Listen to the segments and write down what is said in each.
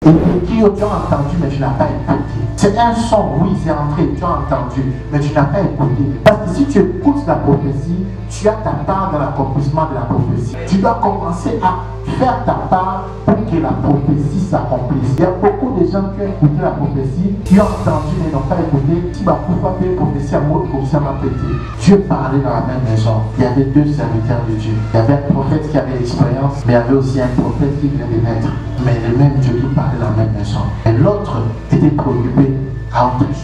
Et qui tu as entendu, mais tu n'as pas écouté. C'est un son, oui, c'est entré, tu as entendu, mais tu n'as pas écouté. Parce que si tu écoutes la prophétie, tu as ta part dans l'accomplissement de la prophétie. Tu dois commencer à faire ta part pour que la prophétie s'accomplisse. Il y a beaucoup de gens qui ont écouté la prophétie, qui ont entendu mais n'ont pas écouté. Si ma prophétie fait une prophétie à moi, comme ça m'a pété. Dieu parlait dans la même maison. Il y avait deux serviteurs de Dieu. Il y avait un prophète qui avait l'expérience, mais il y avait aussi un prophète qui venait de naître. Mais le même Dieu qui parlait dans la même maison. Et l'autre était préoccupé à autre chose.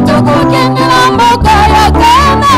Toko kende na mboka ya Kanana,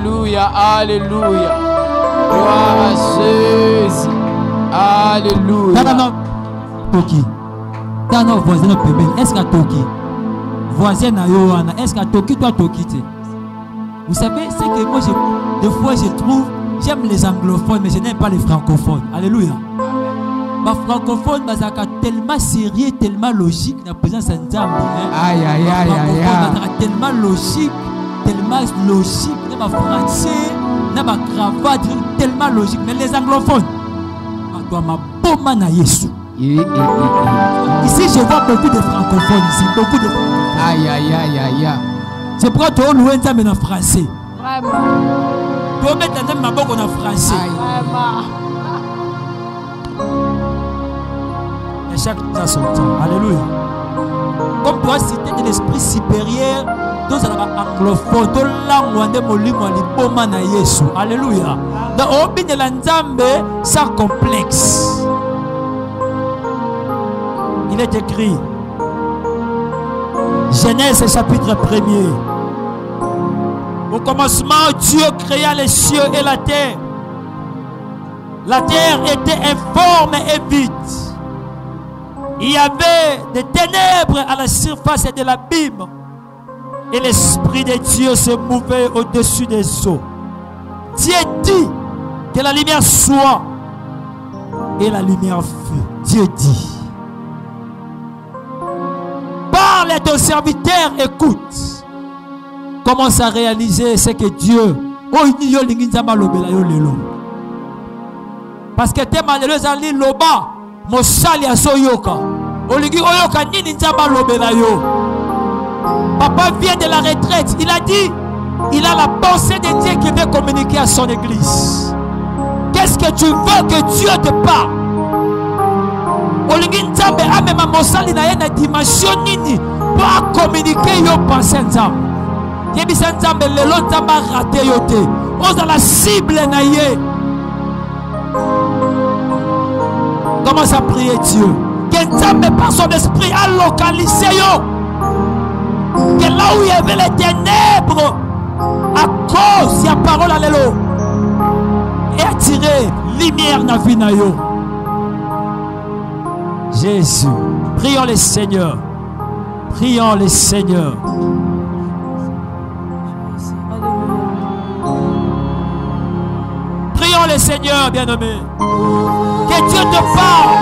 Alléluia, alléluia. Gloire à Jésus. Alléluia. Toki. Tana voisin pembeni. Est-ce que Toki? Voisin na Yohana. Est-ce que Toki toi Toki te? Vous savez, c'est que moi, des fois, je trouve, j'aime les anglophones, mais je n'aime pas les francophones. Alléluia. Ma francophone, c'est tellement sérieux, tellement logique, la présence de Nzambe. Aïe, aïe, aïe, aïe, aïe. Tellement logique, ma français, ma cravate, tellement logique. Mais les anglophones, je dois ma na Yesu. Ici, je vois beaucoup de francophones ici, beaucoup de francophones. Aïe, aïe, aïe, aïe, aïe. C'est pourquoi tu as loué Nzambe en français. Vraiment. Tu as mis Nzambe en français. Vraiment. Et chaque chose a son temps. Alléluia. Comme tu as cité de l'esprit supérieur, tous les anglophones, tous les langues de Molimo, les Boma na Yesu. Alléluia. Dans Obi de la Nzambe, sans complexe. Il est écrit. Genèse chapitre 1er. Au commencement, Dieu créa les cieux et la terre. La terre était informe et vide. Il y avait des ténèbres à la surface de l'abîme. Et l'Esprit de Dieu se mouvait au-dessus des eaux. Dieu dit que la lumière soit. Et la lumière fut. Dieu dit. Parle à ton serviteur, écoute. Commence à réaliser ce que Dieu. Parce que t'es malheureux à l'île Loba. Mosali a soyoka. Oligi oyoka nini nzamba lobela yo. Papa vient de la retraite. Il a dit, il a la pensée de Dieu qui veut communiquer à son église. Qu'est-ce que tu veux que Dieu te parle? Oligi nzambe amema mosali na ye na dimension nini pour communiquer yo pensée nzambe. Yebisa nzambe lelo nzamba raté yo te. Oza la cible na ye. Commence à prier Dieu. Que Nzambe par son esprit a localisé yo. Que là où il y avait les ténèbres, à cause de la parole à l'élo, et attirer lumière dans la vie na yo. Jésus. Prions le Seigneur. Prions le Seigneur. Prions le Seigneur, bien-aimé. Que Dieu te parle.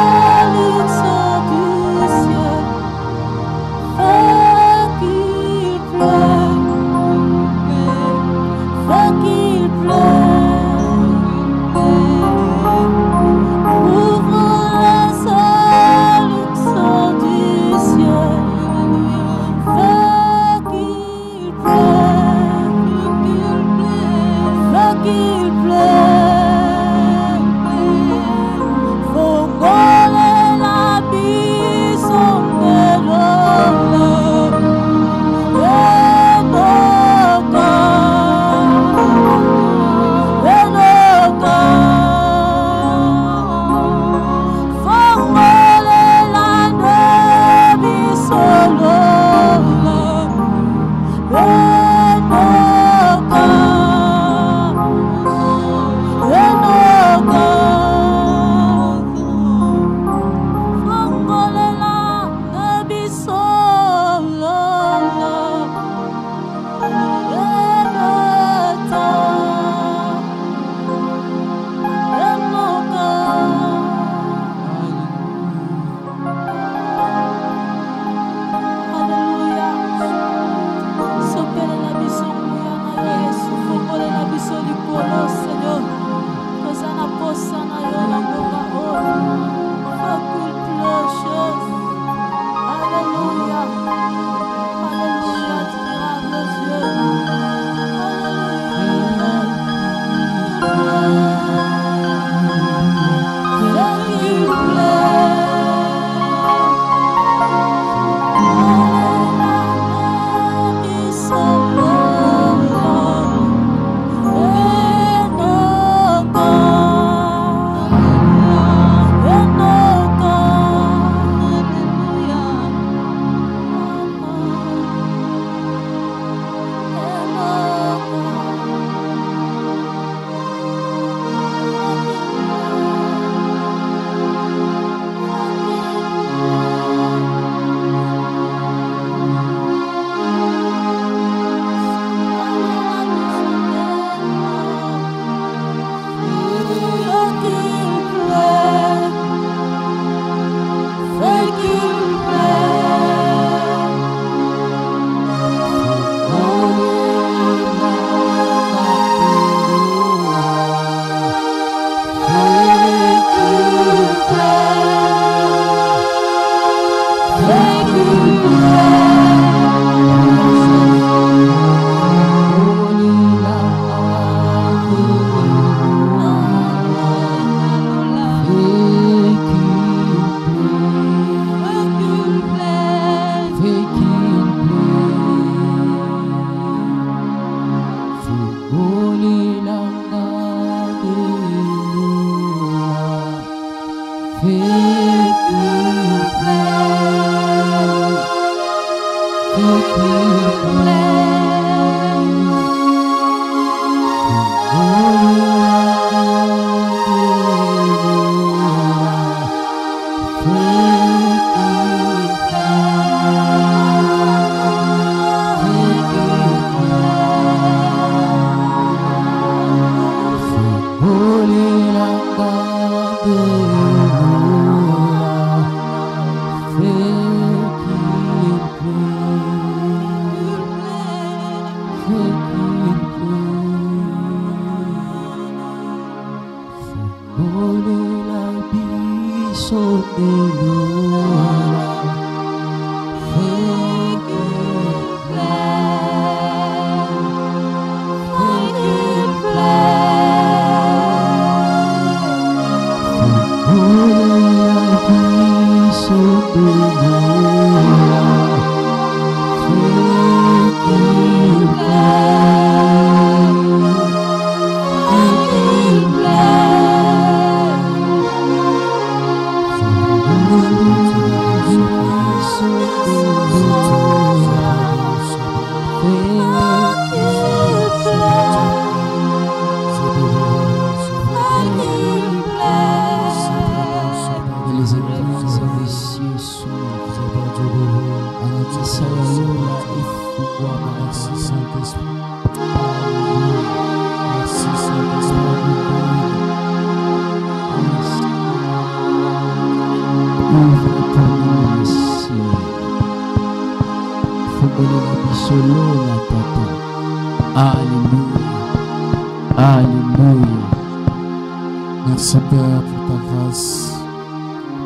Merci Père pour ta grâce.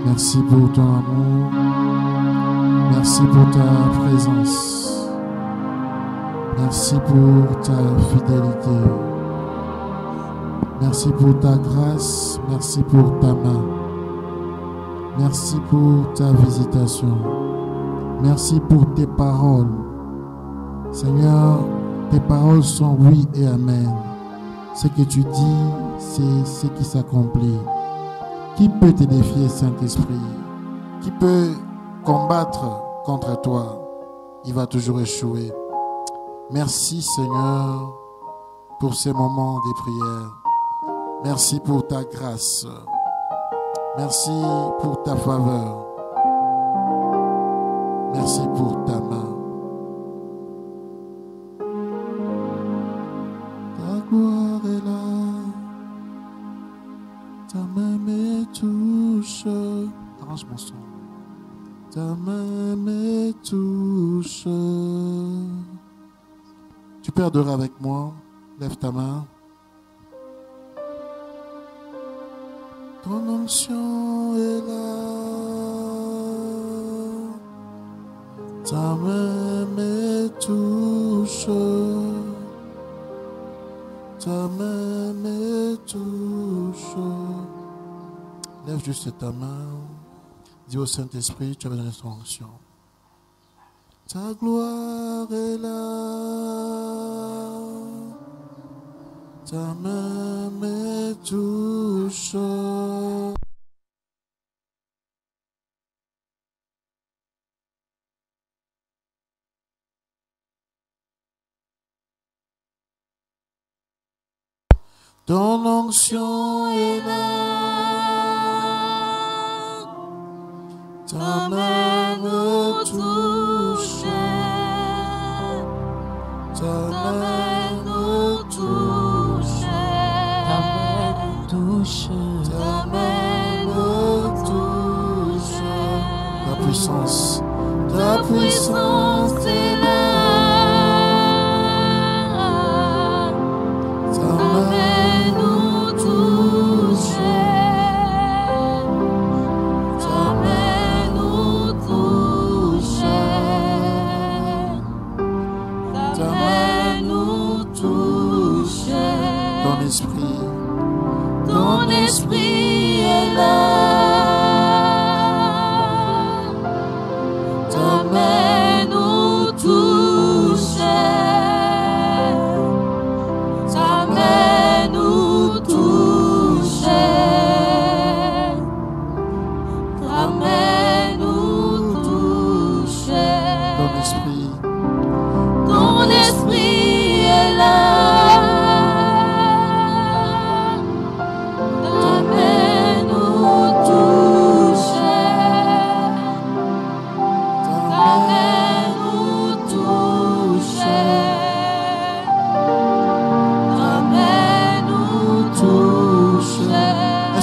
Merci pour ton amour. Merci pour ta présence. Merci pour ta fidélité. Merci pour ta grâce. Merci pour ta main. Merci pour ta visitation. Merci pour tes paroles. Seigneur, tes paroles sont oui et amen. Ce que tu dis, c'est ce qui s'accomplit. Qui peut te défier, Saint-Esprit? Qui peut combattre contre toi? Il va toujours échouer. Merci, Seigneur, pour ces moments de prière. Merci pour ta grâce. Merci pour ta faveur. Merci pour ta main. Ta gloire est là. Ta main me touche. Arrange mon son. Ta main me touche. Tu peux adorer avec moi. Lève ta main. Ton onction est là. Ta main me touche. Ta main me touche. Lève juste ta main. Dis au Saint-Esprit, tu as besoin de ton onction. Ta gloire est là. Ta main me touche. Ton onction est là. Ta main me touche. Ta main me touche. Ta main me touche. Ta main me touche. Ta puissance est là. Ta main nous touche. Ta main nous touche. Ta main nous touche. Ton esprit est là. Ta main nous touche. Ta main nous touche.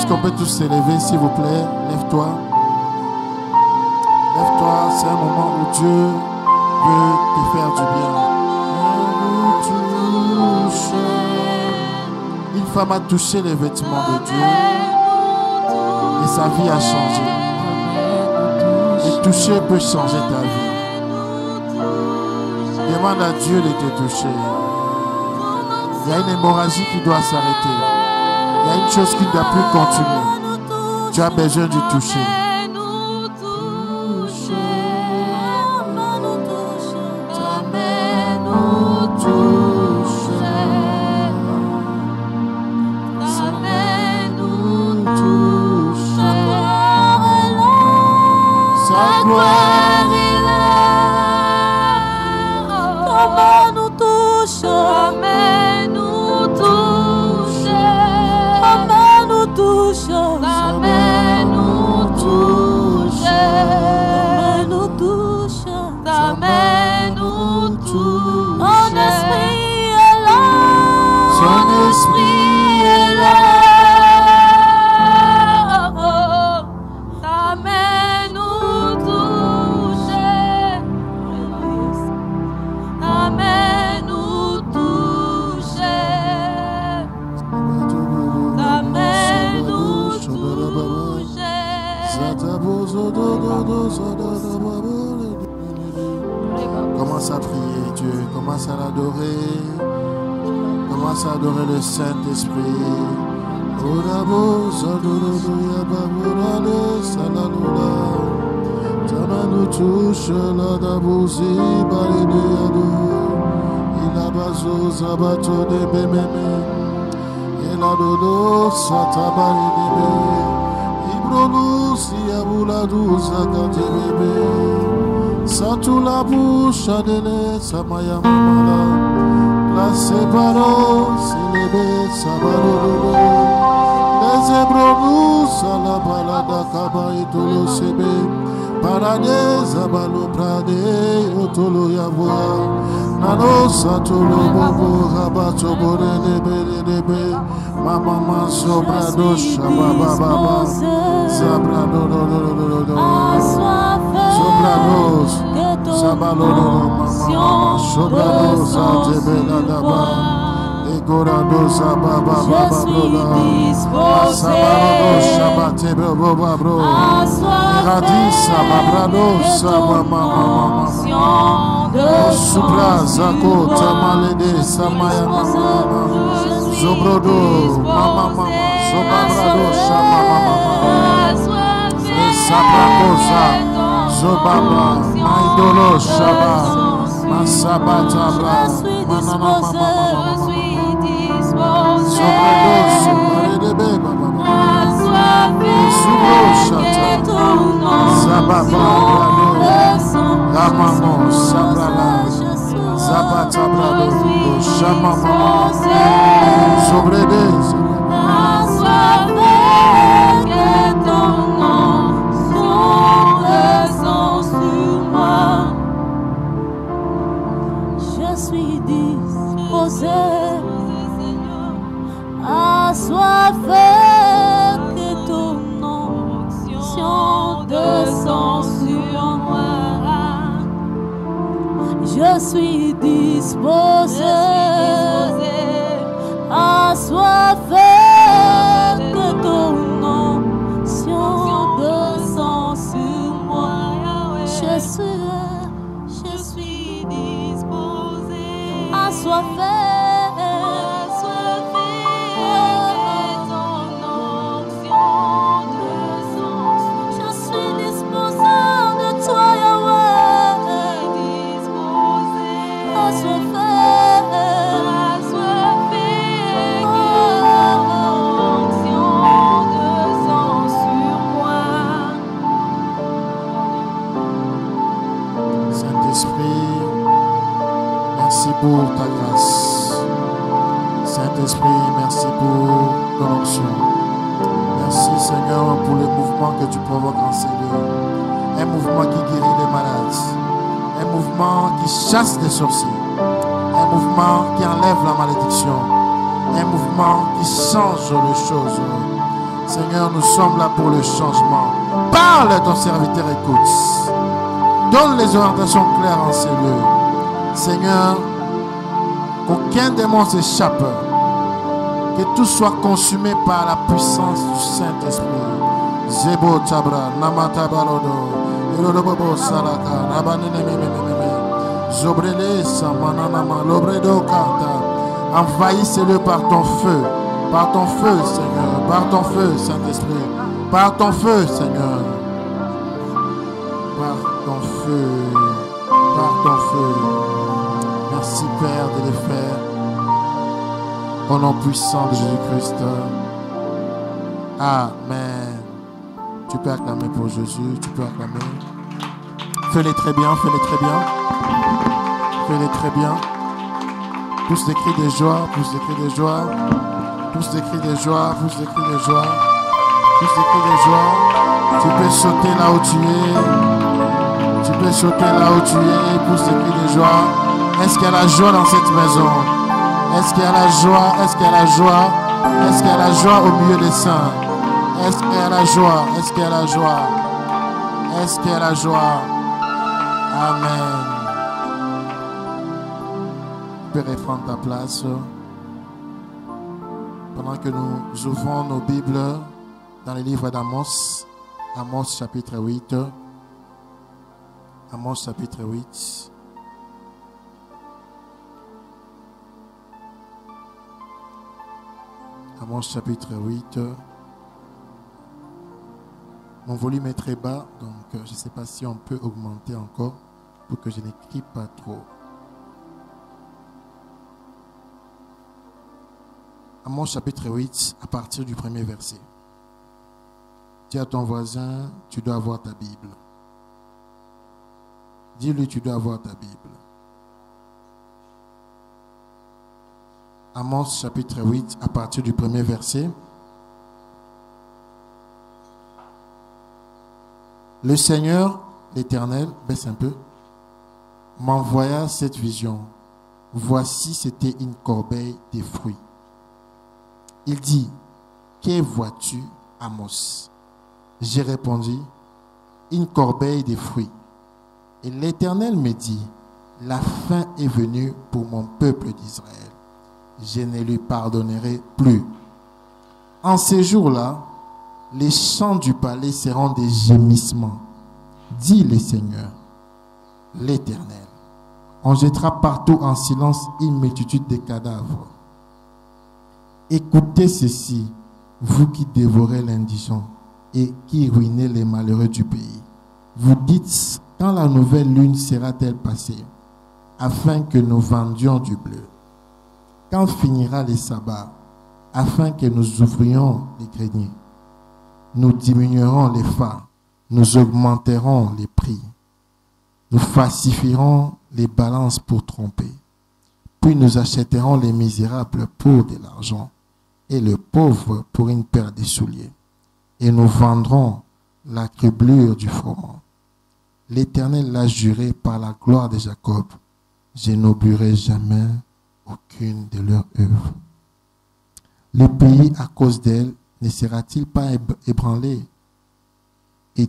Est-ce qu'on peut tous s'élever, s'il vous plaît? Lève-toi. Lève-toi, c'est un moment où Dieu veut te faire du bien. Une femme a touché les vêtements de Dieu et sa vie a changé. Et toucher peut changer ta vie. Demande à Dieu de te toucher. Il y a une hémorragie qui doit s'arrêter. Il y a une chose qui ne doit plus continuer. Tu as besoin de toucher. Commence à prier Dieu, commence à l'adorer, commence à adorer le Saint-Esprit. Nous touche la dabusi barideado, il a bazo zabato de bememe, il a dodo satabari de be, ibrolu si abula douza kante bebe, satula bouche adele samaya mamala, la separo silebe sabaro, les ebrolu sala balada kaba itolo sebe. Paradise abalo prade otolo yavoya nano satolo bobo rabato bore debe mama maso brado shababa baba zabrado sobrados sabalo mama sobrados atebela daba Gorado sababa baba sabaro shabate baba bro radisa babrado sabama supra zako tamalede samaya mama zobrodo mama sobabrado shabama sabakosa zobaba maidolo shaba masabata bra mama Je suis disposé. Assoiffé que ton onction descend sur moi. Je suis disposé. Assoiffé que ton onction descend sur moi. Je suis disposé. Assoiffé. Pour ta grâce. Saint-Esprit, merci pour ton onction. Merci Seigneur pour le mouvement que tu provoques en Seigneur. Un mouvement qui guérit les malades. Un mouvement qui chasse les sorciers. Un mouvement qui enlève la malédiction. Un mouvement qui change les choses. Seigneur, nous sommes là pour le changement. Parle, ton serviteur écoute. Donne les orientations claires en ces lieux. Seigneur, qu'aucun démon s'échappe. Que tout soit consumé par la puissance du Saint-Esprit. Zebo Tabra, Namata Barodo, Erodobo Salaka, Nabanene, Zobrele, Samananama, Lobredo Kanta. Envahissez-le par ton feu. Par ton feu, Seigneur. Par ton feu, Saint-Esprit. Par ton feu, Seigneur. Par ton feu. Par ton feu. Merci, Père, de les faire. Au nom puissant de Jésus-Christ. Amen. Tu peux acclamer pour Jésus. Tu peux acclamer. Fais-les très bien. Fais-les très bien. Fais-les très bien. Pousse des cris de joie. Pousse des cris de joie. Pousse des cris de joie. Pousse des cris de joie. Pousse des cris de joie. Tu peux sauter là où tu es. Tu peux sauter là où tu es. Pousse des cris de joie. Est-ce qu'il y a la joie dans cette maison? Est-ce qu'il y a la joie? Est-ce qu'il y a la joie? Est-ce qu'il y a la joie au milieu des saints? Est-ce qu'il y a la joie? Est-ce qu'il y a la joie? Est-ce qu'il y a la joie? Amen. Tu peux reprendre ta place. Pendant que nous ouvrons nos Bibles dans les livres d'Amos, Amos chapitre 8. Amos chapitre 8. Amos chapitre 8. Mon volume est très bas, donc je ne sais pas si on peut augmenter encore pour que je n'écris pas trop. Amos chapitre 8, à partir du premier verset. Dis à ton voisin, tu dois avoir ta Bible. Dis-lui, tu dois avoir ta Bible. Amos chapitre 8, à partir du premier verset. Le Seigneur, l'Éternel, baisse un peu, m'envoya cette vision. Voici, c'était une corbeille de fruits. Il dit, que vois-tu, Amos? J'ai répondu, une corbeille de fruits. Et l'Éternel me dit, la fin est venue pour mon peuple d'Israël. Je ne lui pardonnerai plus. En ces jours-là, les chants du palais seront des gémissements, dit le Seigneur, l'Éternel. On jettera partout en silence une multitude de cadavres. Écoutez ceci, vous qui dévorez l'indigent et qui ruinez les malheureux du pays. Vous dites, quand la nouvelle lune sera-t-elle passée, afin que nous vendions du bleu? Quand finira les sabbats, afin que nous ouvrions les greniers? Nous diminuerons les phares, nous augmenterons les prix. Nous falsifierons les balances pour tromper. Puis nous achèterons les misérables pour de l'argent et le pauvre pour une paire de souliers. Et nous vendrons la criblure du froment. L'Éternel l'a juré par la gloire de Jacob. Je n'oublierai jamais aucune de leurs œuvres. Le pays, à cause d'elle, ne sera-t-il pas ébranlé? Et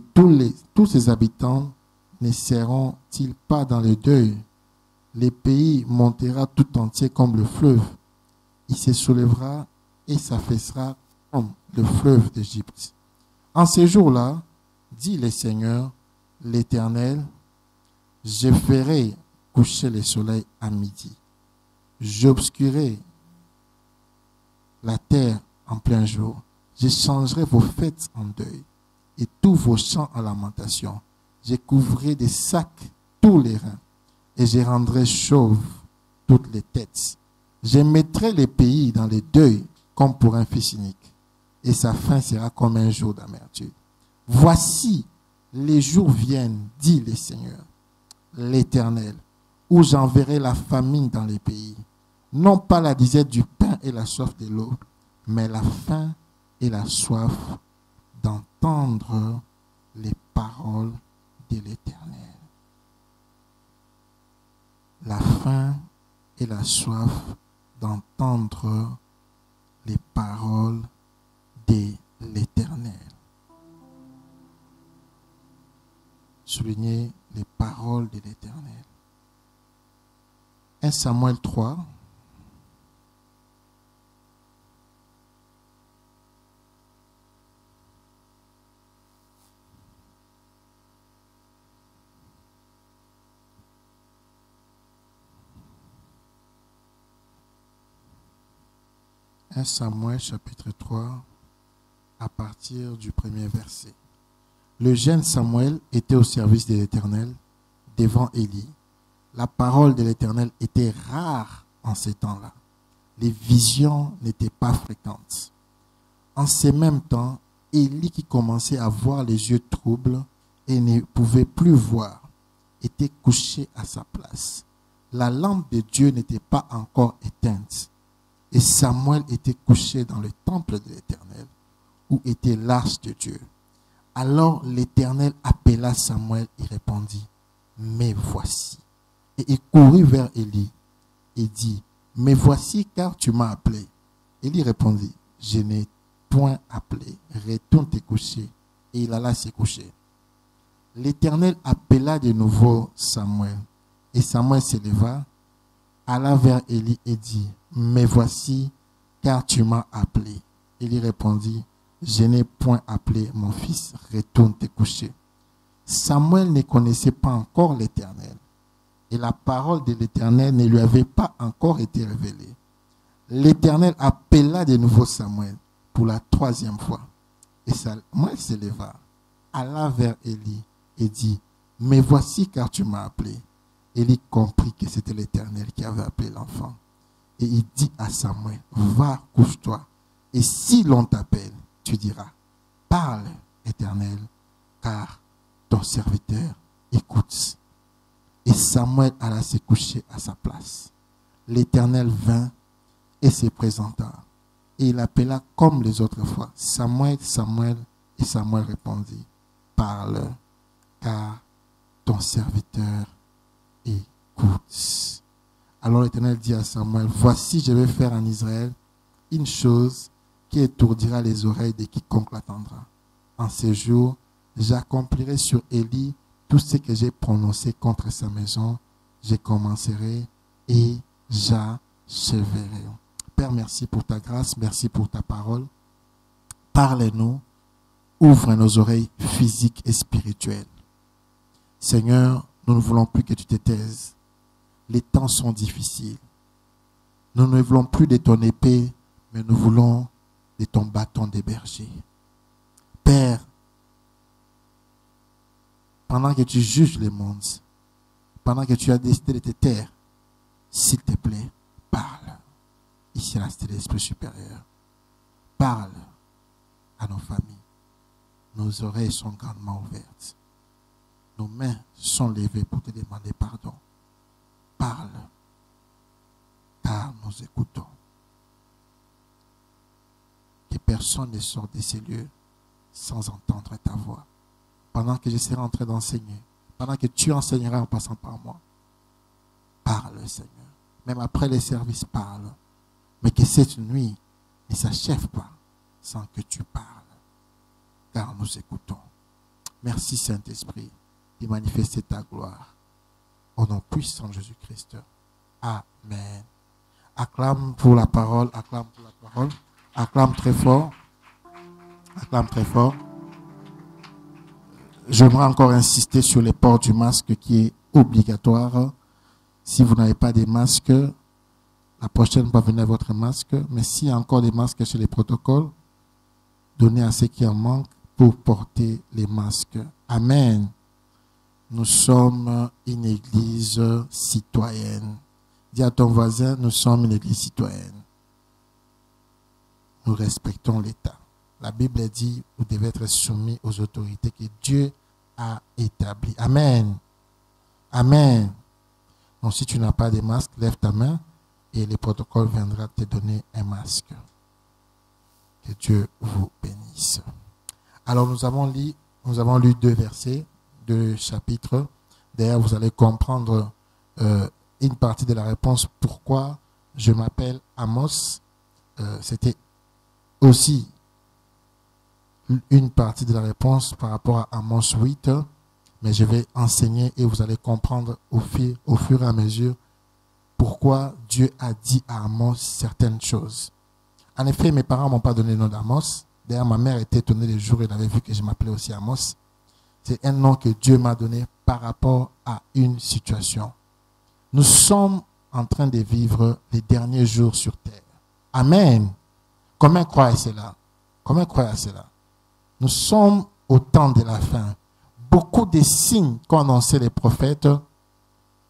tous ses habitants ne seront-ils pas dans le deuil? Le pays montera tout entier comme le fleuve. Il se soulèvera et s'affaissera comme le fleuve d'Égypte. En ces jours-là, dit le Seigneur, l'Éternel, je ferai coucher le soleil à midi. J'obscurerai la terre en plein jour. Je changerai vos fêtes en deuil et tous vos chants en lamentation. Je couvrirai de sacs tous les reins et je rendrai chauves toutes les têtes. Je mettrai les pays dans les deuils comme pour un fils unique et sa fin sera comme un jour d'amertume. Voici, les jours viennent, dit le Seigneur, l'Éternel, où j'enverrai la famine dans les pays. Non pas la disette du pain et la soif de l'eau, mais la faim et la soif d'entendre les paroles de l'Éternel. La faim et la soif d'entendre les paroles de l'Éternel. 1 Samuel 3. Samuel chapitre 3 à partir du premier verset. Le jeune Samuel était au service de l'Éternel devant Élie. La parole de l'Éternel était rare en ces temps-là. Les visions n'étaient pas fréquentes. En ces mêmes temps, Élie, qui commençait à avoir les yeux troubles et ne pouvait plus voir, était couché à sa place. La lampe de Dieu n'était pas encore éteinte. Et Samuel était couché dans le temple de l'Éternel, où était l'arche de Dieu. Alors l'Éternel appela Samuel et répondit, « Me voici. » Et il courut vers Élie et dit, « Me voici car tu m'as appelé. » Élie répondit, « Je n'ai point appelé. Retourne te coucher. » Et il alla se coucher. L'Éternel appela de nouveau Samuel. Et Samuel se leva, alla vers Élie et dit, « Me voici, car tu m'as appelé. » Élie répondit, « Je n'ai point appelé mon fils, retourne te coucher. » Samuel ne connaissait pas encore l'Éternel, et la parole de l'Éternel ne lui avait pas encore été révélée. L'Éternel appela de nouveau Samuel pour la troisième fois. Et Samuel se leva, alla vers Élie et dit, « Me voici, car tu m'as appelé. » Élie comprit que c'était l'Éternel qui avait appelé l'enfant. Et il dit à Samuel, « Va, couche-toi. Et si l'on t'appelle, tu diras, « Parle, Éternel, car ton serviteur écoute. » Et Samuel alla se coucher à sa place. L'Éternel vint et se présenta. Et il appela comme les autres fois, « Samuel, Samuel. » Et Samuel répondit, « Parle, car ton serviteur écoute. » Alors l'Éternel dit à Samuel, « Voici, je vais faire en Israël une chose qui étourdira les oreilles de quiconque l'attendra. En ce jour, j'accomplirai sur Élie tout ce que j'ai prononcé contre sa maison. Je commencerai et j'achèverai. » Père, merci pour ta grâce, merci pour ta parole. Parle-nous, ouvre nos oreilles physiques et spirituelles. Seigneur, nous ne voulons plus que tu te taises. Les temps sont difficiles. Nous ne voulons plus de ton épée, mais nous voulons de ton bâton de berger. Père, pendant que tu juges les mondes, pendant que tu as décidé de te taire, s'il te plaît, parle. Ici à la cité de l'Esprit supérieur. Parle à nos familles. Nos oreilles sont grandement ouvertes. Nos mains sont levées pour te demander pardon. Parle, car nous écoutons. Que personne ne sorte de ces lieux sans entendre ta voix. Pendant que je serai en train d'enseigner, pendant que tu enseigneras en passant par moi, parle, Seigneur. Même après les services, parle. Mais que cette nuit ne s'achève pas sans que tu parles, car nous écoutons. Merci, Saint-Esprit, de manifester ta gloire. Au nom puissant de Jésus-Christ. Amen. Acclame pour la parole, acclame pour la parole. Acclame très fort. Acclame très fort. J'aimerais encore insister sur le port du masque qui est obligatoire. Si vous n'avez pas de masque, la prochaine va venir votre masque. Mais s'il y a encore des masques sur les protocoles, donnez à ceux qui en manquent pour porter les masques. Amen. Nous sommes une église citoyenne. Dis à ton voisin, nous sommes une église citoyenne. Nous respectons l'État. La Bible dit, vous devez être soumis aux autorités que Dieu a établies. Amen. Amen. Donc si tu n'as pas de masque, lève ta main et le protocole viendra te donner un masque. Que Dieu vous bénisse. Alors nous avons lu 2 versets. 2 chapitres. D'ailleurs, vous allez comprendre une partie de la réponse pourquoi je m'appelle Amos. C'était aussi une partie de la réponse par rapport à Amos 8. Mais je vais enseigner et vous allez comprendre au fur et à mesure pourquoi Dieu a dit à Amos certaines choses. En effet, mes parents ne m'ont pas donné le nom d'Amos. D'ailleurs, ma mère était étonnée le jour où elle avait vu que je m'appelais aussi Amos. C'est un nom que Dieu m'a donné par rapport à une situation. Nous sommes en train de vivre les derniers jours sur terre. Amen. Comment croire cela? Comment croire cela? Nous sommes au temps de la fin. Beaucoup de signes qu'ont annoncé les prophètes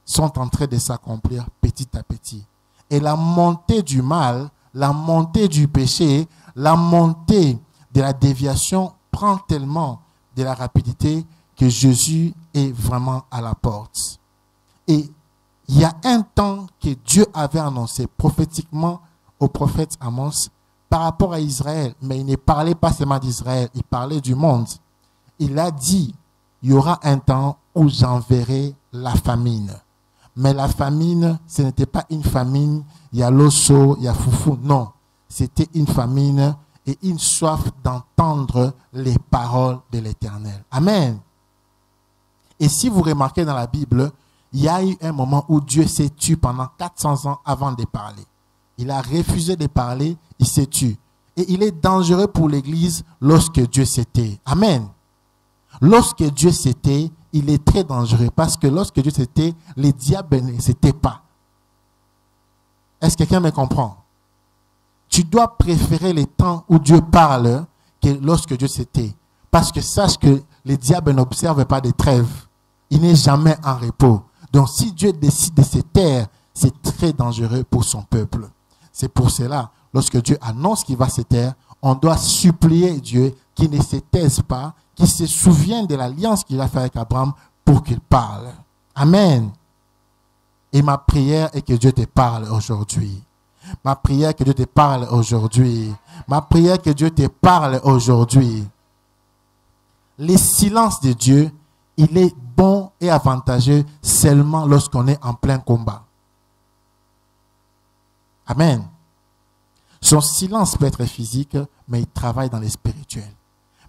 sont en train de s'accomplir petit à petit. Et la montée du mal, la montée du péché, la montée de la déviation prend tellement de la rapidité que Jésus est vraiment à la porte. Et il y a un temps que Dieu avait annoncé prophétiquement au prophète Amos par rapport à Israël, mais il ne parlait pas seulement d'Israël, il parlait du monde. Il a dit, il y aura un temps où j'enverrai la famine. Mais la famine, ce n'était pas une famine, il y a l'osso, il y a foufou, non. C'était une famine et une soif d'entendre les paroles de l'Éternel. Amen. Et si vous remarquez dans la Bible, il y a eu un moment où Dieu s'est tué pendant 400 ans avant de parler. Il a refusé de parler, il s'est tué. Et il est dangereux pour l'Église lorsque Dieu s'est tué. Amen. Lorsque Dieu s'est tué, il est très dangereux parce que lorsque Dieu s'est tué, les diables ne s'étaient pas. Est-ce que quelqu'un me comprend? Tu dois préférer les temps où Dieu parle que lorsque Dieu s'est tué. Parce que sache que les diables n'observent pas de trêve. Il n'est jamais en repos. Donc si Dieu décide de se taire, c'est très dangereux pour son peuple. C'est pour cela, lorsque Dieu annonce qu'il va se taire, on doit supplier Dieu qu'il ne se taise pas, qu'il se souvienne de l'alliance qu'il a faite avec Abraham pour qu'il parle. Amen. Et ma prière est que Dieu te parle aujourd'hui. Ma prière est que Dieu te parle aujourd'hui. Ma prière est que Dieu te parle aujourd'hui. Le silence de Dieu, il est bon et avantageux seulement lorsqu'on est en plein combat. Amen. Son silence peut être physique, mais il travaille dans les spirituels.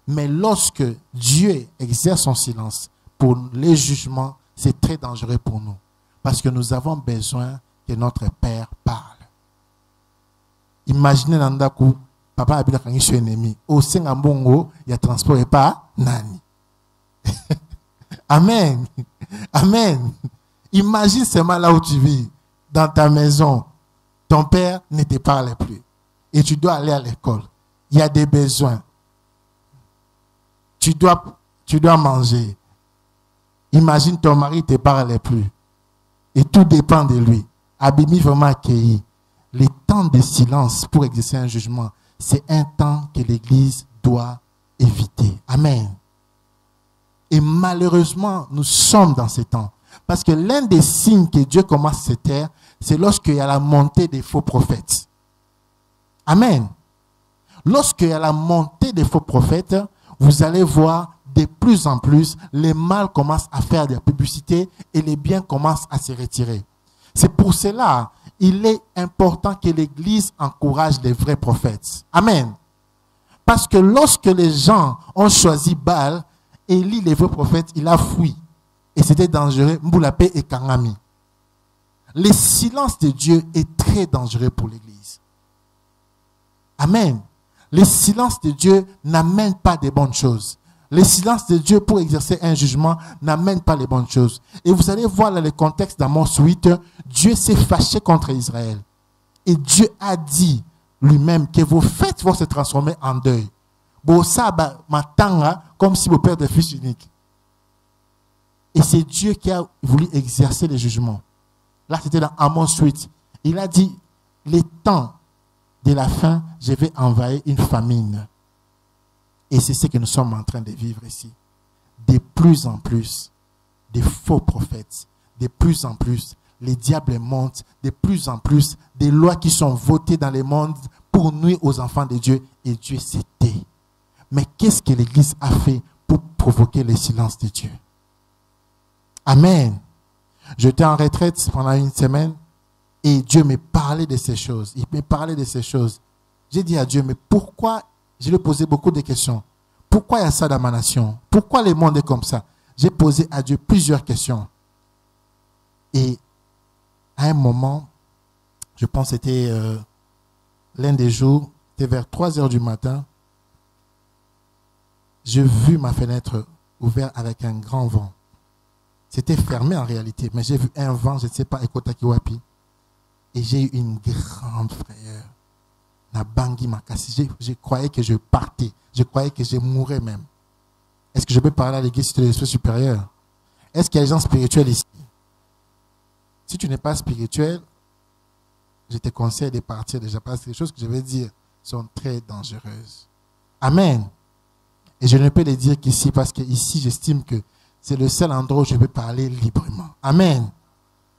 Mais lorsque Dieu exerce son silence pour les jugements, c'est très dangereux pour nous. Parce que nous avons besoin que notre Père parle. Imaginez Nandaku, papa a bien son ennemi. Au Sengambongo, il y a transport et pas nani. Amen. Amen. Imagine seulement là où tu vis, dans ta maison. Ton père ne te parle plus. Et tu dois aller à l'école. Il y a des besoins. Tu dois manger. Imagine ton mari ne te parle plus. Et tout dépend de lui. Abimi vraiment accueilli. Les temps de silence pour exercer un jugement, c'est un temps que l'Église doit éviter. Amen. Et malheureusement, nous sommes dans ces temps. Parce que l'un des signes que Dieu commence à se taire, c'est lorsqu'il y a la montée des faux prophètes. Amen. Lorsqu'il y a la montée des faux prophètes, vous allez voir de plus en plus, les mâles commencent à faire de la publicité et les biens commencent à se retirer. C'est pour cela, il est important que l'Église encourage les vrais prophètes. Amen. Parce que lorsque les gens ont choisi Baal, Élie, les vrais prophètes, il a fui. Et c'était dangereux. Mboulapé et Kangami. Le silence de Dieu est très dangereux pour l'Église. Amen. Le silence de Dieu n'amène pas de bonnes choses. Le silence de Dieu pour exercer un jugement n'amène pas les bonnes choses. Et vous allez voir dans le contexte d'Amos 8, Dieu s'est fâché contre Israël. Et Dieu a dit lui-même que vos fêtes vont se transformer en deuil. Comme si vos pères de fils uniques. Et c'est Dieu qui a voulu exercer le jugement. Là, c'était dans Amos 8. Il a dit, les temps de la fin, je vais envahir une famine. Et c'est ce que nous sommes en train de vivre ici. De plus en plus, des faux prophètes. De plus en plus, les diables montent. De plus en plus, des lois qui sont votées dans le monde pour nuire aux enfants de Dieu. Et Dieu s'est tait. Mais qu'est-ce que l'Église a fait pour provoquer le silence de Dieu? Amen. J'étais en retraite pendant une semaine et Dieu me parlait de ces choses. Il me parlait de ces choses. J'ai dit à Dieu, mais pourquoi? Je lui ai posé beaucoup de questions. Pourquoi il y a ça dans ma nation? Pourquoi le monde est comme ça? J'ai posé à Dieu plusieurs questions. Et à un moment, Je pense que c'était l'un des jours, c'était vers 3 heures du matin. J'ai vu ma fenêtre ouverte avec un grand vent. C'était fermé en réalité, mais j'ai vu un vent, je ne sais pas, Ekotakiwapi. Et j'ai eu une grande frayeur. La bangui m'a cassé. Je croyais que je partais. Je croyais que je mourrais même. Est-ce que je peux parler à l'église de l'esprit supérieur? Est-ce qu'il y a des gens spirituels ici? Si tu n'es pas spirituel, je te conseille de partir déjà parce que les choses que je vais dire sont très dangereuses. Amen. Et je ne peux les dire qu'ici parce que ici, j'estime que c'est le seul endroit où je peux parler librement. Amen.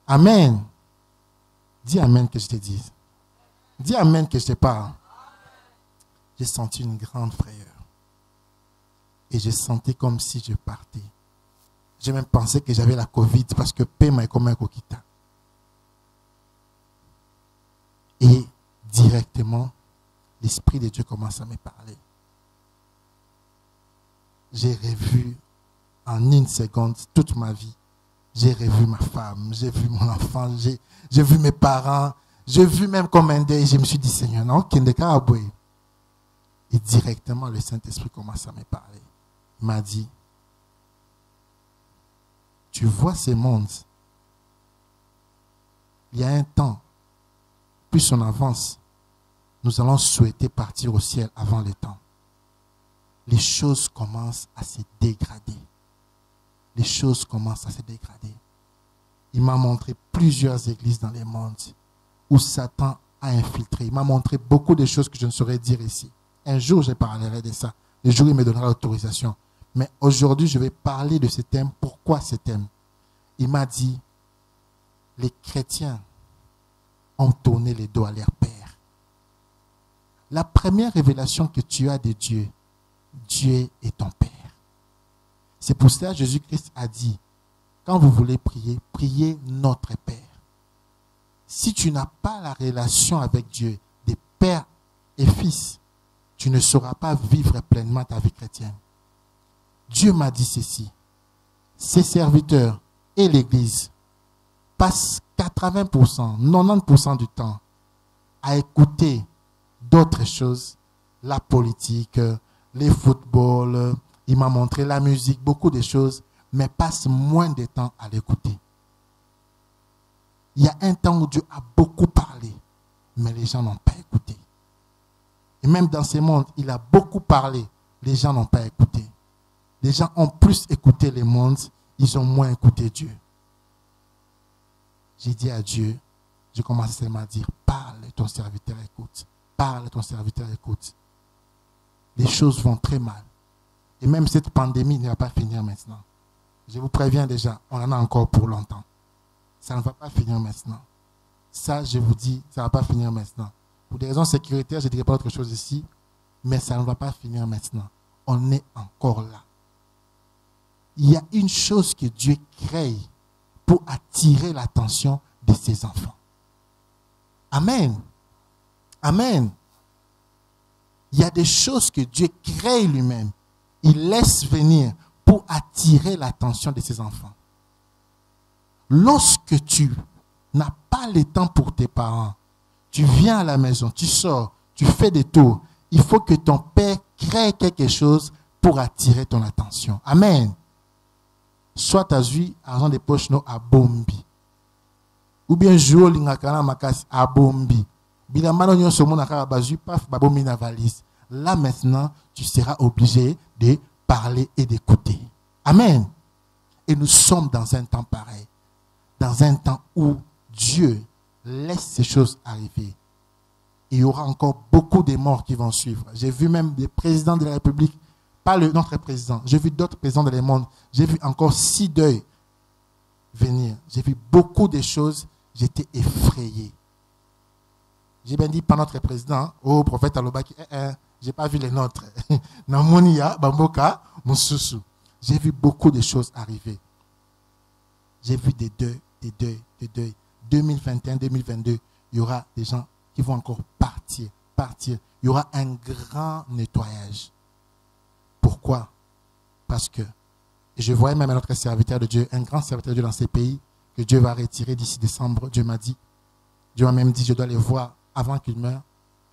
Amen. Dis Amen que je te dise. Dis Amen que je te parle. J'ai senti une grande frayeur. Et je sentais comme si je partais. J'ai même pensé que j'avais la Covid parce que Pema est comme un coquita. Et directement, l'Esprit de Dieu commence à me parler. J'ai revu en une seconde toute ma vie. J'ai revu ma femme, j'ai vu mon enfant, j'ai vu mes parents, j'ai vu même comme un deuil. Je me suis dit, Seigneur, non, et directement, le Saint-Esprit commence à me parler. Il m'a dit, tu vois ces mondes. Il y a un temps, plus on avance, nous allons souhaiter partir au ciel avant le temps. Les choses commencent à se dégrader. Les choses commencent à se dégrader. Il m'a montré plusieurs églises dans les mondes où Satan a infiltré. Il m'a montré beaucoup de choses que je ne saurais dire ici. Un jour, je parlerai de ça. Le jour, il me donnera l'autorisation. Mais aujourd'hui, je vais parler de ce thème. Pourquoi ce thème? Il m'a dit, les chrétiens ont tourné les dos à leur père. La première révélation que tu as de Dieu, Dieu est ton Père. C'est pour cela que Jésus-Christ a dit, quand vous voulez prier, priez notre Père. Si tu n'as pas la relation avec Dieu, de Père et Fils, tu ne sauras pas vivre pleinement ta vie chrétienne. Dieu m'a dit ceci, ses serviteurs et l'Église passent 80%, 90% du temps à écouter d'autres choses, la politique, les footballs, il m'a montré la musique, beaucoup de choses, mais passe moins de temps à l'écouter. Il y a un temps où Dieu a beaucoup parlé, mais les gens n'ont pas écouté. Et même dans ce monde, il a beaucoup parlé, les gens n'ont pas écouté. Les gens ont plus écouté le monde, ils ont moins écouté Dieu. J'ai dit à Dieu, je commence seulement à dire, parle, ton serviteur écoute. Parle, ton serviteur écoute. Les choses vont très mal. Et même cette pandémie ne va pas finir maintenant. Je vous préviens déjà, on en a encore pour longtemps. Ça ne va pas finir maintenant. Ça, je vous dis, ça ne va pas finir maintenant. Pour des raisons sécuritaires, je ne dirai pas autre chose ici, mais ça ne va pas finir maintenant. On est encore là. Il y a une chose que Dieu crée pour attirer l'attention de ses enfants. Amen. Amen. Il y a des choses que Dieu crée lui-même. Il laisse venir pour attirer l'attention de ses enfants. Lorsque tu n'as pas le temps pour tes parents, tu viens à la maison, tu sors, tu fais des tours. Il faut que ton père crée quelque chose pour attirer ton attention. Amen. Soit tu as vu argent de poche à Bombi. Ou bien jouer l'ingakana makas à Bombi. Là maintenant, tu seras obligé de parler et d'écouter. Amen. Et nous sommes dans un temps pareil. Dans un temps où Dieu laisse ces choses arriver. Il y aura encore beaucoup de morts qui vont suivre. J'ai vu même des présidents de la République, pas notre président. J'ai vu d'autres présidents dans le monde. J'ai vu encore 6 deuils venir. J'ai vu beaucoup de choses. J'étais effrayé. J'ai bien dit par notre président, oh prophète Alobaki, j'ai pas vu les nôtres. Namonia, Bamboka, Moussousou. J'ai vu beaucoup de choses arriver. J'ai vu des deuils. 2021, 2022, il y aura des gens qui vont encore partir. Il y aura un grand nettoyage. Pourquoi? Parce que je voyais même notre serviteur de Dieu, un grand serviteur de Dieu dans ces pays, que Dieu va retirer d'ici décembre. Dieu m'a dit, Dieu m'a même dit, je dois les voir avant qu'ils meurent.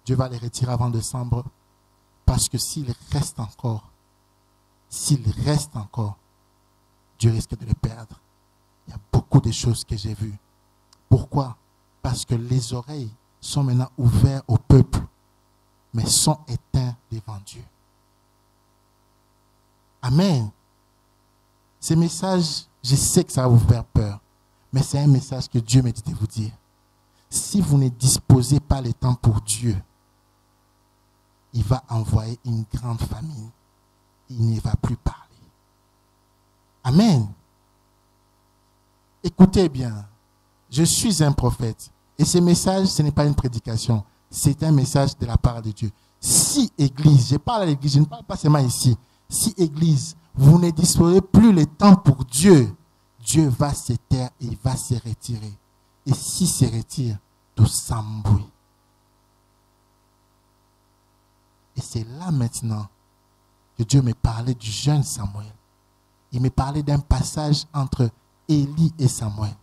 Dieu va les retirer avant décembre. Parce que s'il reste encore, Dieu risque de les perdre. Il y a beaucoup de choses que j'ai vues. Pourquoi? Parce que les oreilles sont maintenant ouvertes au peuple, mais sont éteintes devant Dieu. Amen. Ces messages, je sais que ça va vous faire peur, mais c'est un message que Dieu m'a dit de vous dire. Si vous ne disposez pas le temps pour Dieu, il va envoyer une grande famine. Il ne va plus parler. Amen. Écoutez bien, je suis un prophète. Et ce message, ce n'est pas une prédication. C'est un message de la part de Dieu. Si Église, je parle à l'Église, je ne parle pas seulement ici. Si Église, vous ne disposez plus le temps pour Dieu, Dieu va se taire et il va se retirer. Et s'il se retire, tout s'embrouille. Et c'est là maintenant que Dieu me parlait du jeune Samuel. Il me parlait d'un passage entre Élie et Samuel.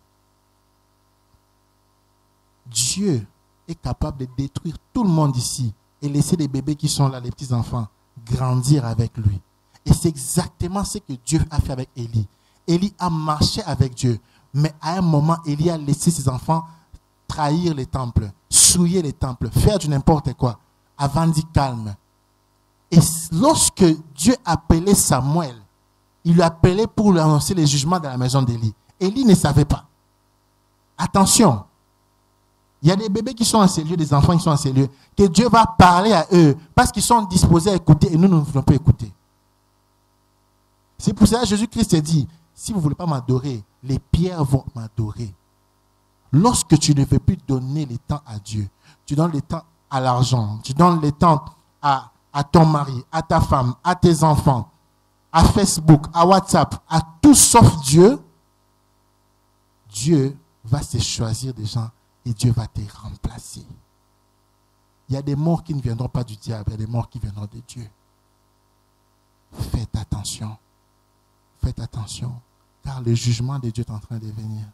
Dieu est capable de détruire tout le monde ici et laisser les bébés qui sont là, les petits enfants, grandir avec lui. Et c'est exactement ce que Dieu a fait avec Élie. Élie a marché avec Dieu, mais à un moment, Élie a laissé ses enfants trahir les temples, souiller les temples, faire du n'importe quoi, avant d'y calme. Et lorsque Dieu appelait Samuel, il lui appelait pour lui annoncer les jugements de la maison d'Élie. Élie ne savait pas. Attention, il y a des bébés qui sont en ces lieux, des enfants qui sont en ces lieux, que Dieu va parler à eux parce qu'ils sont disposés à écouter et nous ne voulons pas écouter. C'est pour cela que Jésus-Christ dit, si vous ne voulez pas m'adorer, les pierres vont m'adorer. Lorsque tu ne veux plus donner le temps à Dieu, tu donnes le temps à l'argent, tu donnes le temps à ton mari, à ta femme, à tes enfants, à Facebook, à WhatsApp, à tout sauf Dieu, Dieu va se choisir des gens et Dieu va te remplacer. Il y a des morts qui ne viendront pas du diable, il y a des morts qui viendront de Dieu. Faites attention. Faites attention, car le jugement de Dieu est en train de venir.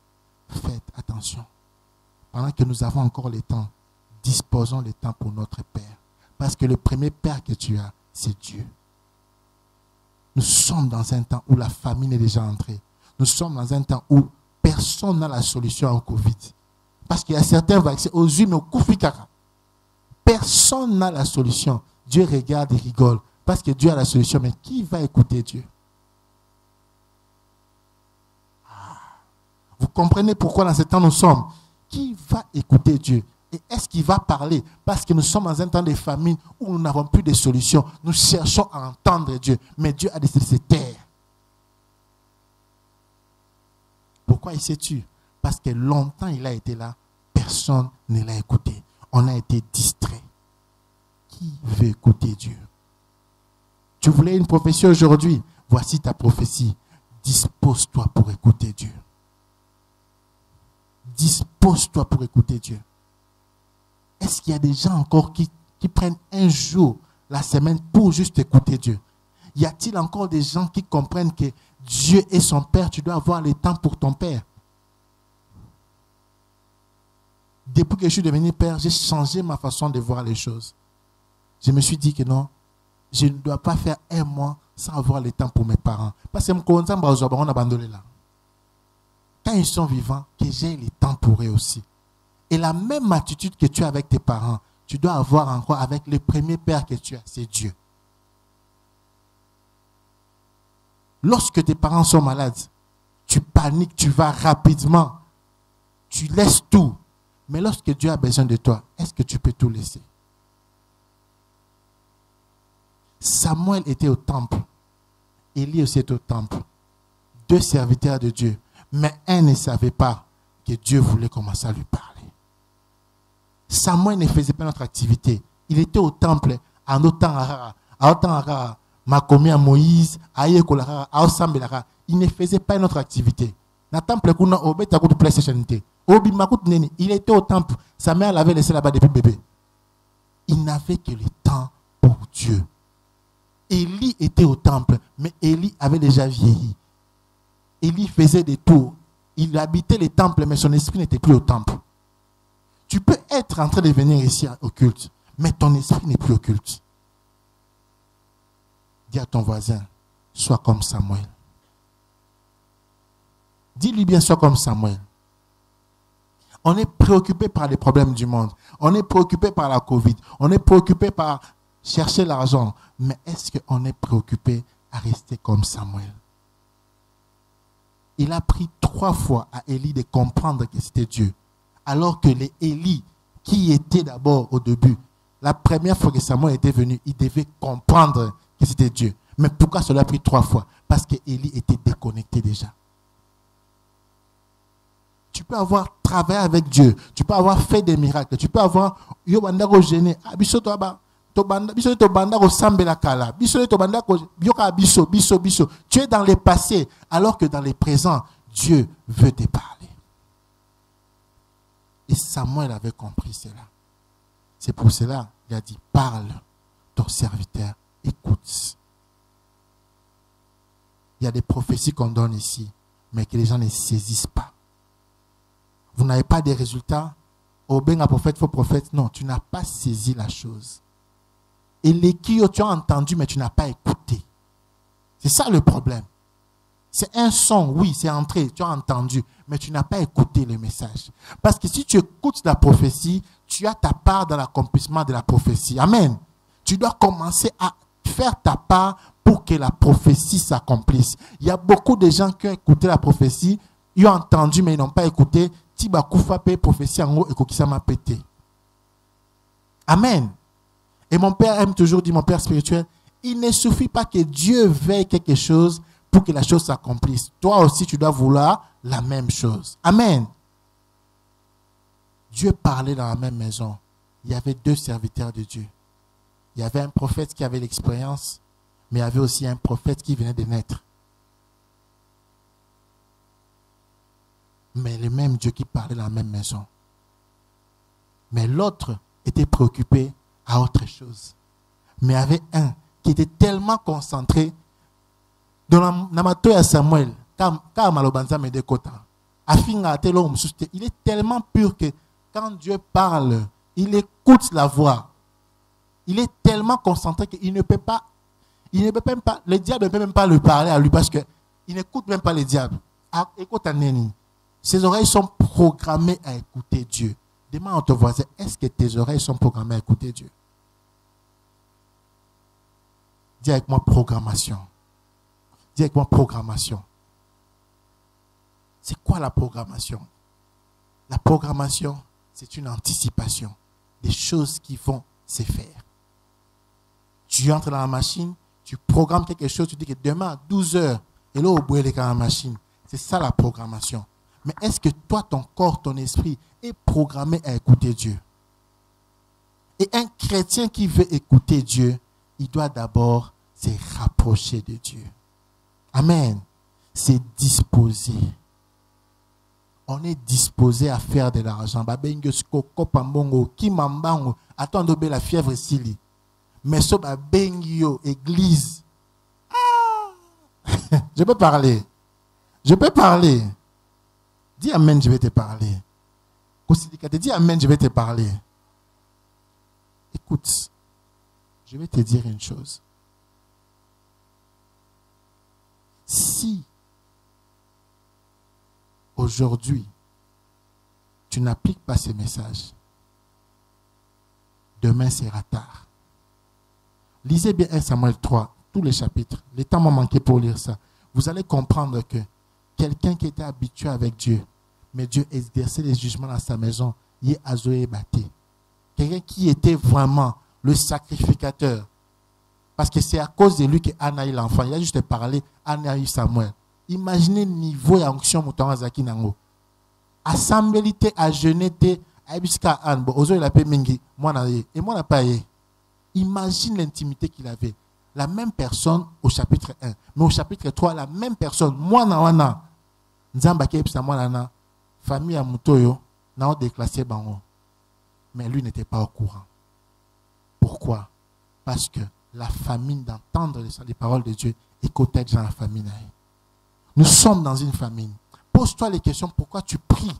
Faites attention. Pendant que nous avons encore le temps, disposons le temps pour notre Père. Parce que le premier Père que tu as, c'est Dieu. Nous sommes dans un temps où la famine est déjà entrée. Nous sommes dans un temps où personne n'a la solution au Covid. Parce qu'il y a certains vaccins aux yeux, mais au Koufikara. Personne n'a la solution. Dieu regarde et rigole. Parce que Dieu a la solution. Mais qui va écouter Dieu? Vous comprenez pourquoi dans ce temps nous sommes? Qui va écouter Dieu? Et est-ce qu'il va parler? Parce que nous sommes dans un temps de famine où nous n'avons plus de solution. Nous cherchons à entendre Dieu. Mais Dieu a décidé de se taire. Pourquoi il s'est tué? Parce que longtemps il a été là. Personne ne l'a écouté. On a été distrait. Qui veut écouter Dieu? Tu voulais une prophétie aujourd'hui? Voici ta prophétie. Dispose-toi pour écouter Dieu. Dispose-toi pour écouter Dieu. Est-ce qu'il y a des gens encore qui prennent un jour la semaine pour juste écouter Dieu? Y a-t-il encore des gens qui comprennent que Dieu est son Père? Tu dois avoir le temps pour ton Père. Depuis que je suis devenu Père, j'ai changé ma façon de voir les choses. Je me suis dit que non, je ne dois pas faire un mois sans avoir le temps pour mes parents. Parce que on a abandonné là. Quand ils sont vivants, que j'ai le temps pour eux aussi. Et la même attitude que tu as avec tes parents, tu dois avoir encore avec le premier Père que tu as, c'est Dieu. Lorsque tes parents sont malades, tu paniques, tu vas rapidement, tu laisses tout. Mais lorsque Dieu a besoin de toi, est-ce que tu peux tout laisser? Samuel était au temple. Élie aussi était au temple. Deux serviteurs de Dieu. Mais un ne savait pas que Dieu voulait commencer à lui parler. Samuel ne faisait pas notre activité. Il était au temple en autant à Makomi à Moïse, à Yekolara, à Osambelara. Il ne faisait pas notre activité. Dans temple, il était au temple. Sa mère l'avait laissé là-bas depuis bébé. Il n'avait que le temps pour Dieu. Élie était au temple, mais Élie avait déjà vieilli. Élie faisait des tours. Il habitait les temples, mais son esprit n'était plus au temple. Tu peux être en train de venir ici au culte, mais ton esprit n'est plus au culte. Dis à ton voisin, sois comme Samuel. Dis-lui bien, sois comme Samuel. On est préoccupé par les problèmes du monde. On est préoccupé par la Covid. On est préoccupé par chercher l'argent. Mais est-ce qu'on est préoccupé à rester comme Samuel? Il a pris 3 fois à Élie de comprendre que c'était Dieu. Alors que les Élie, qui étaient d'abord au début, la première fois que Samuel était venu, il devait comprendre que c'était Dieu. Mais pourquoi cela a pris 3 fois? Parce que Élie était déconnecté déjà. Tu peux avoir travaillé avec Dieu. Tu peux avoir fait des miracles. Tu peux avoir... Tu es dans le passé, alors que dans le présent, Dieu veut te parler. Et Samuel avait compris cela. C'est pour cela qu'il a dit, parle, ton serviteur, écoute. Il y a des prophéties qu'on donne ici, mais que les gens ne saisissent pas. Vous n'avez pas des résultats. Oh, ben, un prophète, faux prophète. Non, tu n'as pas saisi la chose. Et les qui tu as entendu, mais tu n'as pas écouté. C'est ça le problème. C'est un son, oui, c'est entré, tu as entendu, mais tu n'as pas écouté le message. Parce que si tu écoutes la prophétie, tu as ta part dans l'accomplissement de la prophétie. Amen. Tu dois commencer à faire ta part pour que la prophétie s'accomplisse. Il y a beaucoup de gens qui ont écouté la prophétie, ils ont entendu, mais ils n'ont pas écouté. Tiba Koufa pe prophétie en haut et Kokisama pété. Amen. Et mon père aime toujours dire, mon père spirituel, il ne suffit pas que Dieu veuille quelque chose pour que la chose s'accomplisse. Toi aussi, tu dois vouloir la même chose. Amen. Dieu parlait dans la même maison. Il y avait 2 serviteurs de Dieu. Il y avait un prophète qui avait l'expérience, mais il y avait aussi un prophète qui venait de naître. Mais le même Dieu qui parlait dans la même maison. Mais l'autre était préoccupé à autre chose. Mais il y avait un qui était tellement concentré dans l'amato à Samuel, il est tellement pur que quand Dieu parle, il écoute la voix. Il est tellement concentré qu'il ne peut pas, le diable ne peut même pas lui parler à lui parce qu'il n'écoute même pas le diable. Écoute un neni. Ses oreilles sont programmées à écouter Dieu. Demande à ton voisin, est-ce que tes oreilles sont programmées à écouter Dieu? Dis avec moi programmation. Dis avec moi programmation. C'est quoi la programmation? La programmation, c'est une anticipation des choses qui vont se faire. Tu entres dans la machine, tu programmes quelque chose, tu dis que demain à 12 h, et là, au bout, il est dans la machine. C'est ça la programmation. Mais est-ce que toi, ton corps, ton esprit est programmé à écouter Dieu? Et un chrétien qui veut écouter Dieu, il doit d'abord se rapprocher de Dieu. Amen. C'est disposé. On est disposé à faire de l'argent. Attends, la fièvre ici. Mais ce église. Je peux parler. Je peux parler. Dis amen, je vais te parler. Dis amen, je vais te parler. Écoute, je vais te dire une chose. Si aujourd'hui tu n'appliques pas ces messages, demain sera tard. Lisez bien 1 Samuel 3, tous les chapitres. Le temps m'a manqué pour lire ça. Vous allez comprendre que quelqu'un qui était habitué avec Dieu, mais Dieu exerçait les jugements dans sa maison, il est Azoé Baté. Quelqu'un qui était vraiment le sacrificateur. Parce que c'est à cause de lui qu'Anna a eu l'enfant. Il a juste parlé, Anna a eu Samuel. Imaginez le niveau d'onction mouton Zaki Nango. Assemblée à jeûner, à Ebiska Anbo, Ozo il a payé Mingi, moi et moi n'a pas eu. Imagine l'intimité qu'il avait. La même personne au chapitre 1. Mais au chapitre 3, la même personne. Moi, na Nzamba qui est moi na famille à Moutoyo, n'a déclassé bango. Mais lui n'était pas au courant. Pourquoi? Parce que la famine d'entendre les paroles de Dieu est côté dans la famine. Nous sommes dans une famine. Pose-toi les questions. Pourquoi tu pries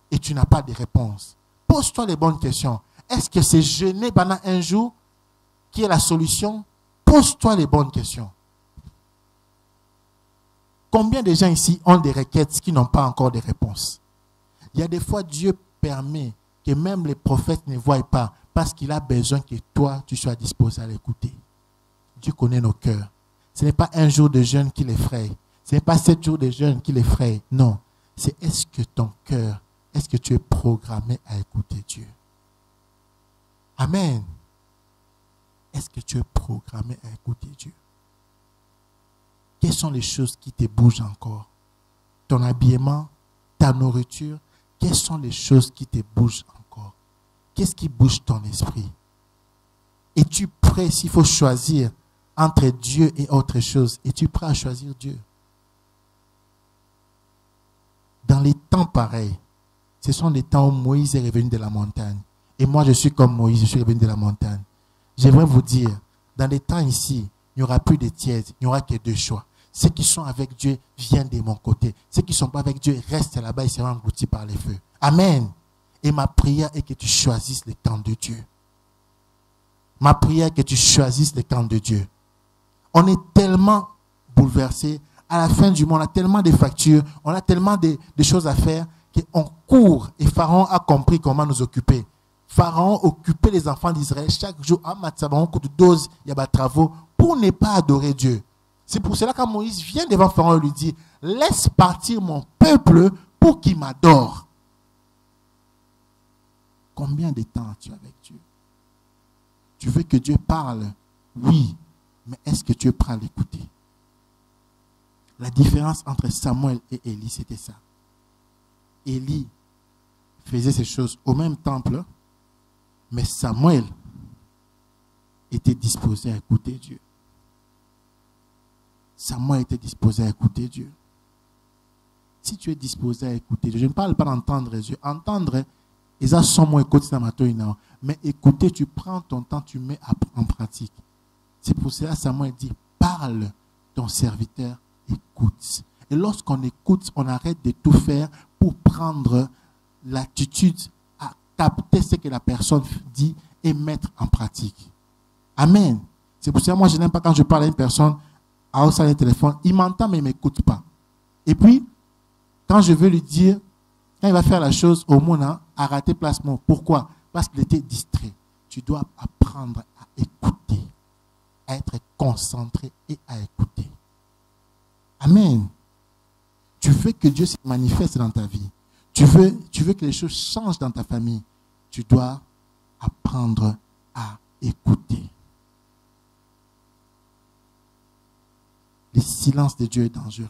et tu n'as pas de réponse? pose-toi les bonnes questions. Est-ce que c'est jeûner pendant un jour qui est la solution? Pose-toi les bonnes questions. Combien de gens ici ont des requêtes qui n'ont pas encore de réponses? Il y a des fois, Dieu permet que même les prophètes ne voient pas parce qu'il a besoin que toi, tu sois disposé à l'écouter. Dieu connaît nos cœurs. Ce n'est pas un jour de jeûne qui l'effraie. Ce n'est pas 7 jours de jeûne qui l'effraie. Non. C'est est-ce que ton cœur, est-ce que tu es programmé à écouter Dieu? Amen. Est-ce que tu es programmé à écouter Dieu? Quelles sont les choses qui te bougent encore? Ton habillement, ta nourriture, quelles sont les choses qui te bougent encore? Qu'est-ce qui bouge ton esprit? Es-tu prêt, s'il faut choisir entre Dieu et autre chose, es-tu prêt à choisir Dieu? Dans les temps pareils, ce sont les temps où Moïse est revenu de la montagne. Et moi, je suis comme Moïse, je suis revenu de la montagne. J'aimerais vous dire, dans les temps ici, il n'y aura plus de tièdes, il n'y aura que 2 choix. Ceux qui sont avec Dieu viennent de mon côté. Ceux qui ne sont pas avec Dieu restent là-bas et seront engloutis par les feux. Amen. Et ma prière est que tu choisisses le camp de Dieu. Ma prière est que tu choisisses le camp de Dieu. On est tellement bouleversés. À la fin du monde, on a tellement de factures, on a tellement de choses à faire qu'on court. Et Pharaon a compris comment nous occuper. Pharaon occupait les enfants d'Israël chaque jour. À Matsabaron, coup de dose, il y a des travaux pour ne pas adorer Dieu. C'est pour cela que Moïse vient devant Pharaon et lui dit, laisse partir mon peuple pour qu'il m'adore. Combien de temps as-tu avec Dieu? Tu veux que Dieu parle? Oui, mais est-ce que tu es prêt à l'écouter? La différence entre Samuel et Élie, c'était ça. Élie faisait ces choses au même temple, mais Samuel était disposé à écouter Dieu. Samuel était disposé à écouter Dieu. Si tu es disposé à écouter Dieu, je ne parle pas d'entendre Dieu. Entendre, mais écouter, tu prends ton temps, tu mets en pratique. C'est pour cela que Samuel dit, parle, ton serviteur écoute. Et lorsqu'on écoute, on arrête de tout faire pour prendre l'attitude à capter ce que la personne dit et mettre en pratique. Amen. C'est pour ça que moi, je n'aime pas quand je parle à une personne à hausse le téléphone, il m'entend mais il ne m'écoute pas. Et puis, quand je veux lui dire, quand il va faire la chose, au moins, à rater placement. Pourquoi? Parce qu'il était distrait. Tu dois apprendre à écouter, à être concentré et à écouter. Amen. Tu veux que Dieu se manifeste dans ta vie. Tu veux que les choses changent dans ta famille. Tu dois apprendre à écouter. Le silence de Dieu est dangereux.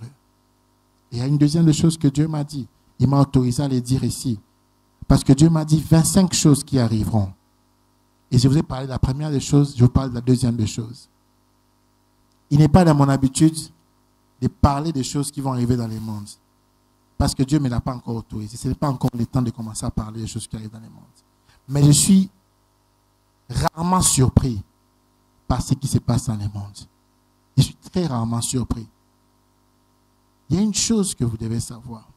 Et il y a une deuxième chose que Dieu m'a dit. Il m'a autorisé à les dire ici. Parce que Dieu m'a dit 25 choses qui arriveront. Et je vous ai parlé de la première des choses, je vous parle de la deuxième des choses. Il n'est pas dans mon habitude de parler des choses qui vont arriver dans les mondes. Parce que Dieu ne me l'a pas encore autorisé. Ce n'est pas encore le temps de commencer à parler des choses qui arrivent dans les mondes. Mais je suis rarement surpris par ce qui se passe dans les mondes. Je suis très rarement surpris. Il y a une chose que vous devez savoir.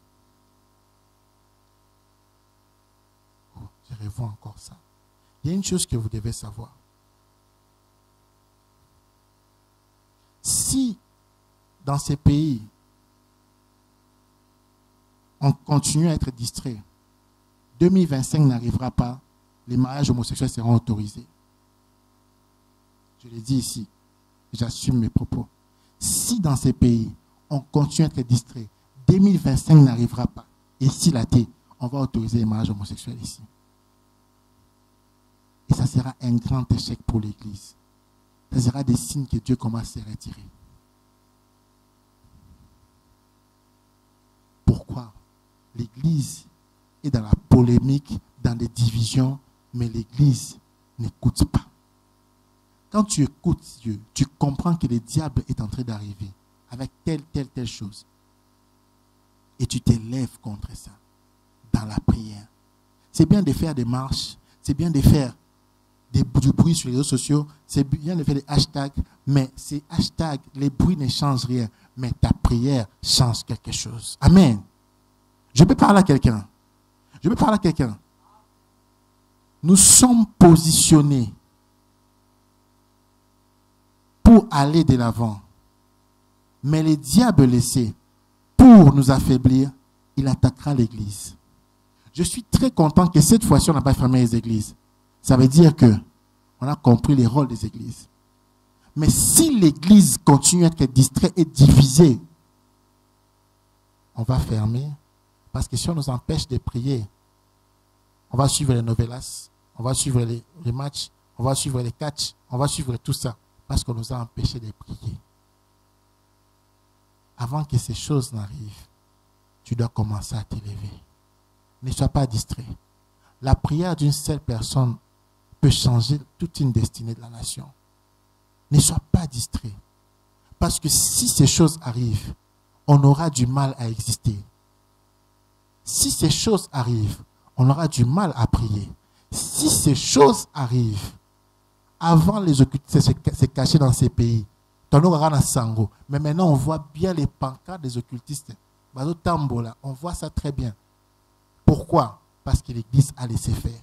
Oh, je revois encore ça. Il y a une chose que vous devez savoir. Si dans ces pays, on continue à être distrait, 2025 n'arrivera pas, les mariages homosexuels seront autorisés. Je l'ai dit ici. J'assume mes propos. Si dans ces pays, on continue à être distrait, 2025 n'arrivera pas. Et si l'athée, on va autoriser les mariages homosexuels ici. Et ça sera un grand échec pour l'Église. Ça sera des signes que Dieu commence à se retirer. Pourquoi? L'Église est dans la polémique, dans des divisions, mais l'Église n'écoute pas. Quand tu écoutes Dieu, tu comprends que le diable est en train d'arriver avec telle chose. Et tu t'élèves contre ça dans la prière. C'est bien de faire des marches, c'est bien de faire du bruit sur les réseaux sociaux, c'est bien de faire des hashtags, mais ces hashtags, les bruits ne changent rien, mais ta prière change quelque chose. Amen. Je peux parler à quelqu'un. Je peux parler à quelqu'un. Nous sommes positionnés pour aller de l'avant. Mais le diable laissé, pour nous affaiblir, il attaquera l'église. Je suis très content que cette fois-ci, on n'a pas fermé les églises. Ça veut dire que on a compris les rôles des églises. Mais si l'église continue à être distraite et divisée, on va fermer. Parce que si on nous empêche de prier, on va suivre les novelas, on va suivre les matchs, on va suivre les catchs, on va suivre tout ça. Parce qu'on nous a empêchés de prier. Avant que ces choses n'arrivent, tu dois commencer à t'élever. Ne sois pas distrait. La prière d'une seule personne peut changer toute une destinée de la nation. Ne sois pas distrait. Parce que si ces choses arrivent, on aura du mal à exister. Si ces choses arrivent, on aura du mal à prier. Si ces choses arrivent, avant les occultistes se cachaient dans ces pays, mais maintenant on voit bien les pancartes des occultistes. On voit ça très bien. Pourquoi? Parce que l'Église a laissé faire.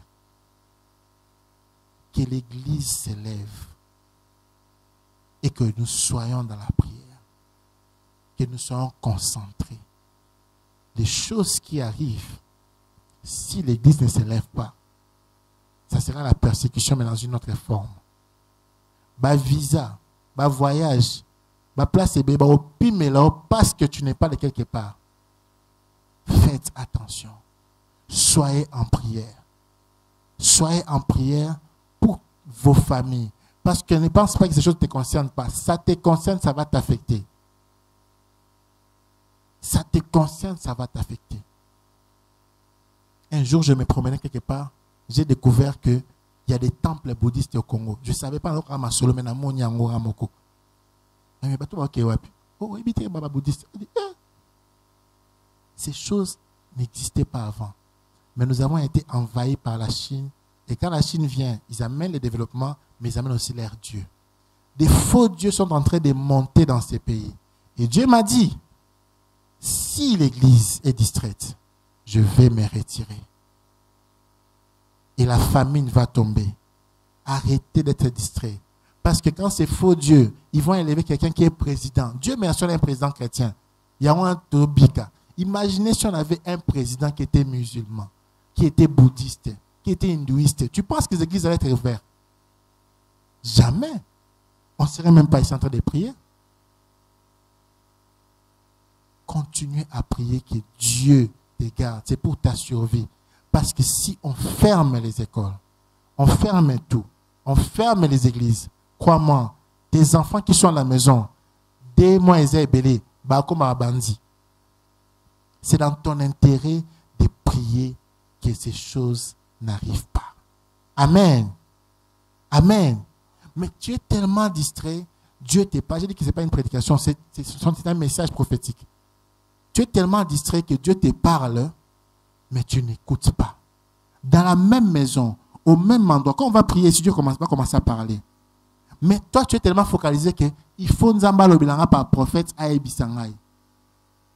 Que l'Église s'élève et que nous soyons dans la prière, que nous soyons concentrés. Les choses qui arrivent, si l'Église ne s'élève pas, ça sera la persécution, mais dans une autre forme. Visa, voyage, place et au pime parce que tu n'es pas de quelque part. Faites attention. Soyez en prière. Soyez en prière pour vos familles. Parce que ne pense pas que ces choses ne te concernent pas. Ça te concerne, ça va t'affecter. Ça te concerne, ça va t'affecter. Un jour, je me promenais quelque part. J'ai découvert qu'il y a des temples bouddhistes au Congo. Je ne savais pas ces choses n'existaient pas avant. Mais nous avons été envahis par la Chine. Et quand la Chine vient, ils amènent le développement, mais ils amènent aussi leurs dieux. Des faux dieux sont en train de monter dans ces pays. Et Dieu m'a dit, si l'Église est distraite, je vais me retirer. Et la famine va tomber. Arrêtez d'être distrait. Parce que quand ces faux dieux, ils vont élever quelqu'un qui est président. Dieu mentionne un président chrétien. Il y a un Tobika. Imaginez si on avait un président qui était musulman, qui était bouddhiste, qui était hindouiste. Tu penses que les églises allaient être ouvertes? Jamais. On ne serait même pas ici en train de prier. Continuez à prier que Dieu te garde. C'est pour ta survie. Parce que si on ferme les écoles, on ferme tout, on ferme les églises, crois-moi, tes enfants qui sont à la maison, dès moi ils sont belés, c'est dans ton intérêt de prier que ces choses n'arrivent pas. Amen. Amen. Mais tu es tellement distrait, Dieu t'est pas. Je dis que ce n'est pas une prédication, c'est un message prophétique. Tu es tellement distrait que Dieu te parle, mais tu n'écoutes pas. Dans la même maison, au même endroit, quand on va prier, si Dieu va commencer à parler. Mais toi, tu es tellement focalisé qu'il faut Nzamba Lobilanga par prophète Aïe Bissangaï.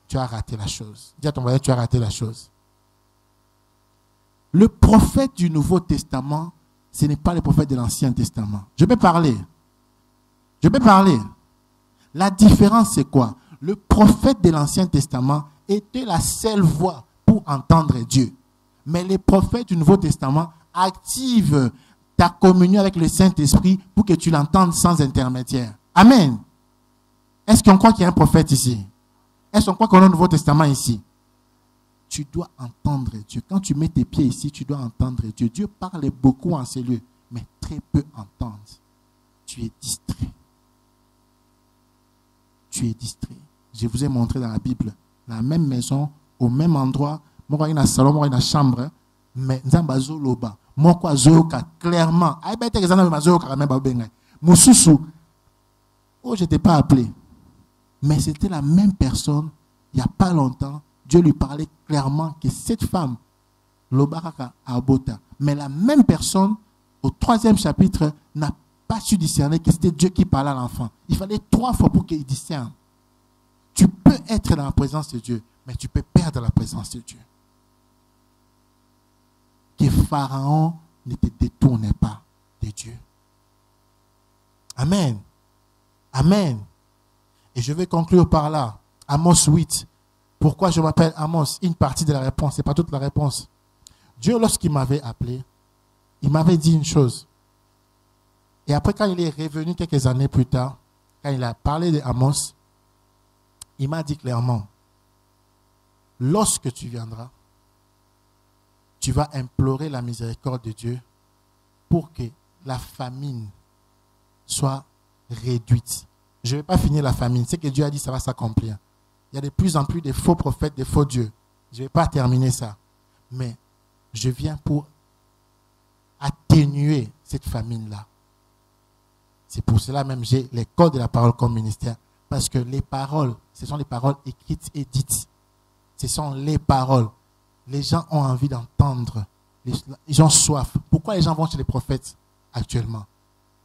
Tu as raté la chose. Dis à ton voisin, tu as raté la chose. Le prophète du Nouveau Testament, ce n'est pas le prophète de l'Ancien Testament. Je peux parler. Je peux parler. La différence, c'est quoi? Le prophète de l'Ancien Testament était la seule voix pour entendre Dieu. Mais les prophètes du Nouveau Testament activent ta communion avec le Saint-Esprit pour que tu l'entendes sans intermédiaire. Amen. Est-ce qu'on croit qu'il y a un prophète ici? Est-ce qu'on croit qu'on a un Nouveau Testament ici? Tu dois entendre Dieu. Quand tu mets tes pieds ici, tu dois entendre Dieu. Dieu parle beaucoup en ces lieux, mais très peu entendent. Tu es distrait. Tu es distrait. Je vous ai montré dans la Bible, dans la même maison, au même endroit, moi, il y a un salon, moi, il y a une chambre, mais Nzambazo Loba, moi, quoi, Zoyoka, clairement, oh, je n'étais pas appelé. Mais c'était la même personne, il n'y a pas longtemps, Dieu lui parlait clairement que cette femme, Lobaraka Abota, mais la même personne, au 3e chapitre, n'a pas su discerner que c'était Dieu qui parlait à l'enfant. Il fallait 3 fois pour qu'il discerne. Tu peux être dans la présence de Dieu, mais tu peux perdre la présence de Dieu. Que Pharaon ne te détourne pas de Dieu. Amen. Amen. Et je vais conclure par là. Amos 8. Pourquoi je m'appelle Amos? Une partie de la réponse, ce n'est pas toute la réponse. Dieu, lorsqu'il m'avait appelé, il m'avait dit une chose. Et après, quand il est revenu quelques années plus tard, quand il a parlé d'Amos, il m'a dit clairement, lorsque tu viendras, tu vas implorer la miséricorde de Dieu pour que la famine soit réduite. Je ne vais pas finir la famine. Ce que Dieu a dit, ça va s'accomplir. Il y a de plus en plus de faux prophètes, de faux dieux. Je ne vais pas terminer ça. Mais je viens pour atténuer cette famine-là. C'est pour cela même que j'ai les codes de la parole comme ministère. Parce que les paroles, ce sont les paroles écrites et dites. Ce sont les paroles. Les gens ont envie d'entendre. Ils ont soif. Pourquoi les gens vont chez les prophètes actuellement?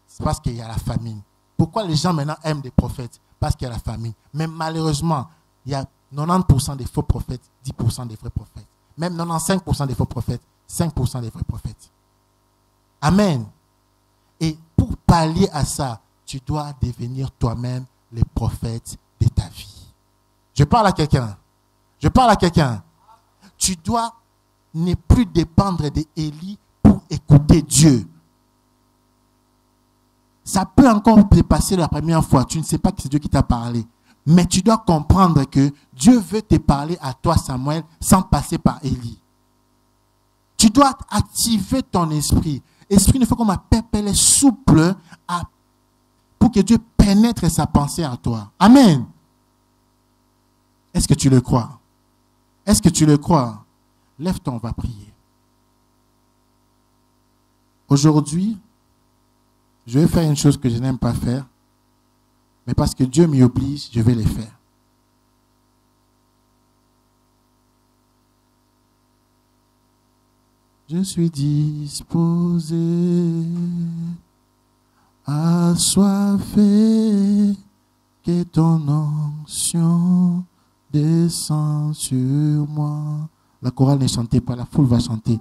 C'est parce qu'il y a la famine. Pourquoi les gens maintenant aiment des prophètes? Parce qu'il y a la famine. Mais malheureusement, il y a 90% des faux prophètes, 10% des vrais prophètes. Même 95% des faux prophètes, 5% des vrais prophètes. Amen. Et pour pallier à ça, tu dois devenir toi-même le prophète de ta vie. Je parle à quelqu'un. Je parle à quelqu'un. Tu dois ne plus dépendre d'Élie pour écouter Dieu. Ça peut encore te passer la première fois. Tu ne sais pas que c'est Dieu qui t'a parlé. Mais tu dois comprendre que Dieu veut te parler à toi, Samuel, sans passer par Élie. Tu dois activer ton esprit. Esprit, il faut qu'on m'appelle souple pour que Dieu pénètre sa pensée à toi. Amen. Est-ce que tu le crois? Est-ce que tu le crois? Lève-toi, on va prier. Aujourd'hui, je vais faire une chose que je n'aime pas faire, mais parce que Dieu m'y oblige, je vais le faire. Je suis disposé, assoiffé, que ton onction descend sur moi. La chorale ne chantait pas, la foule va chanter.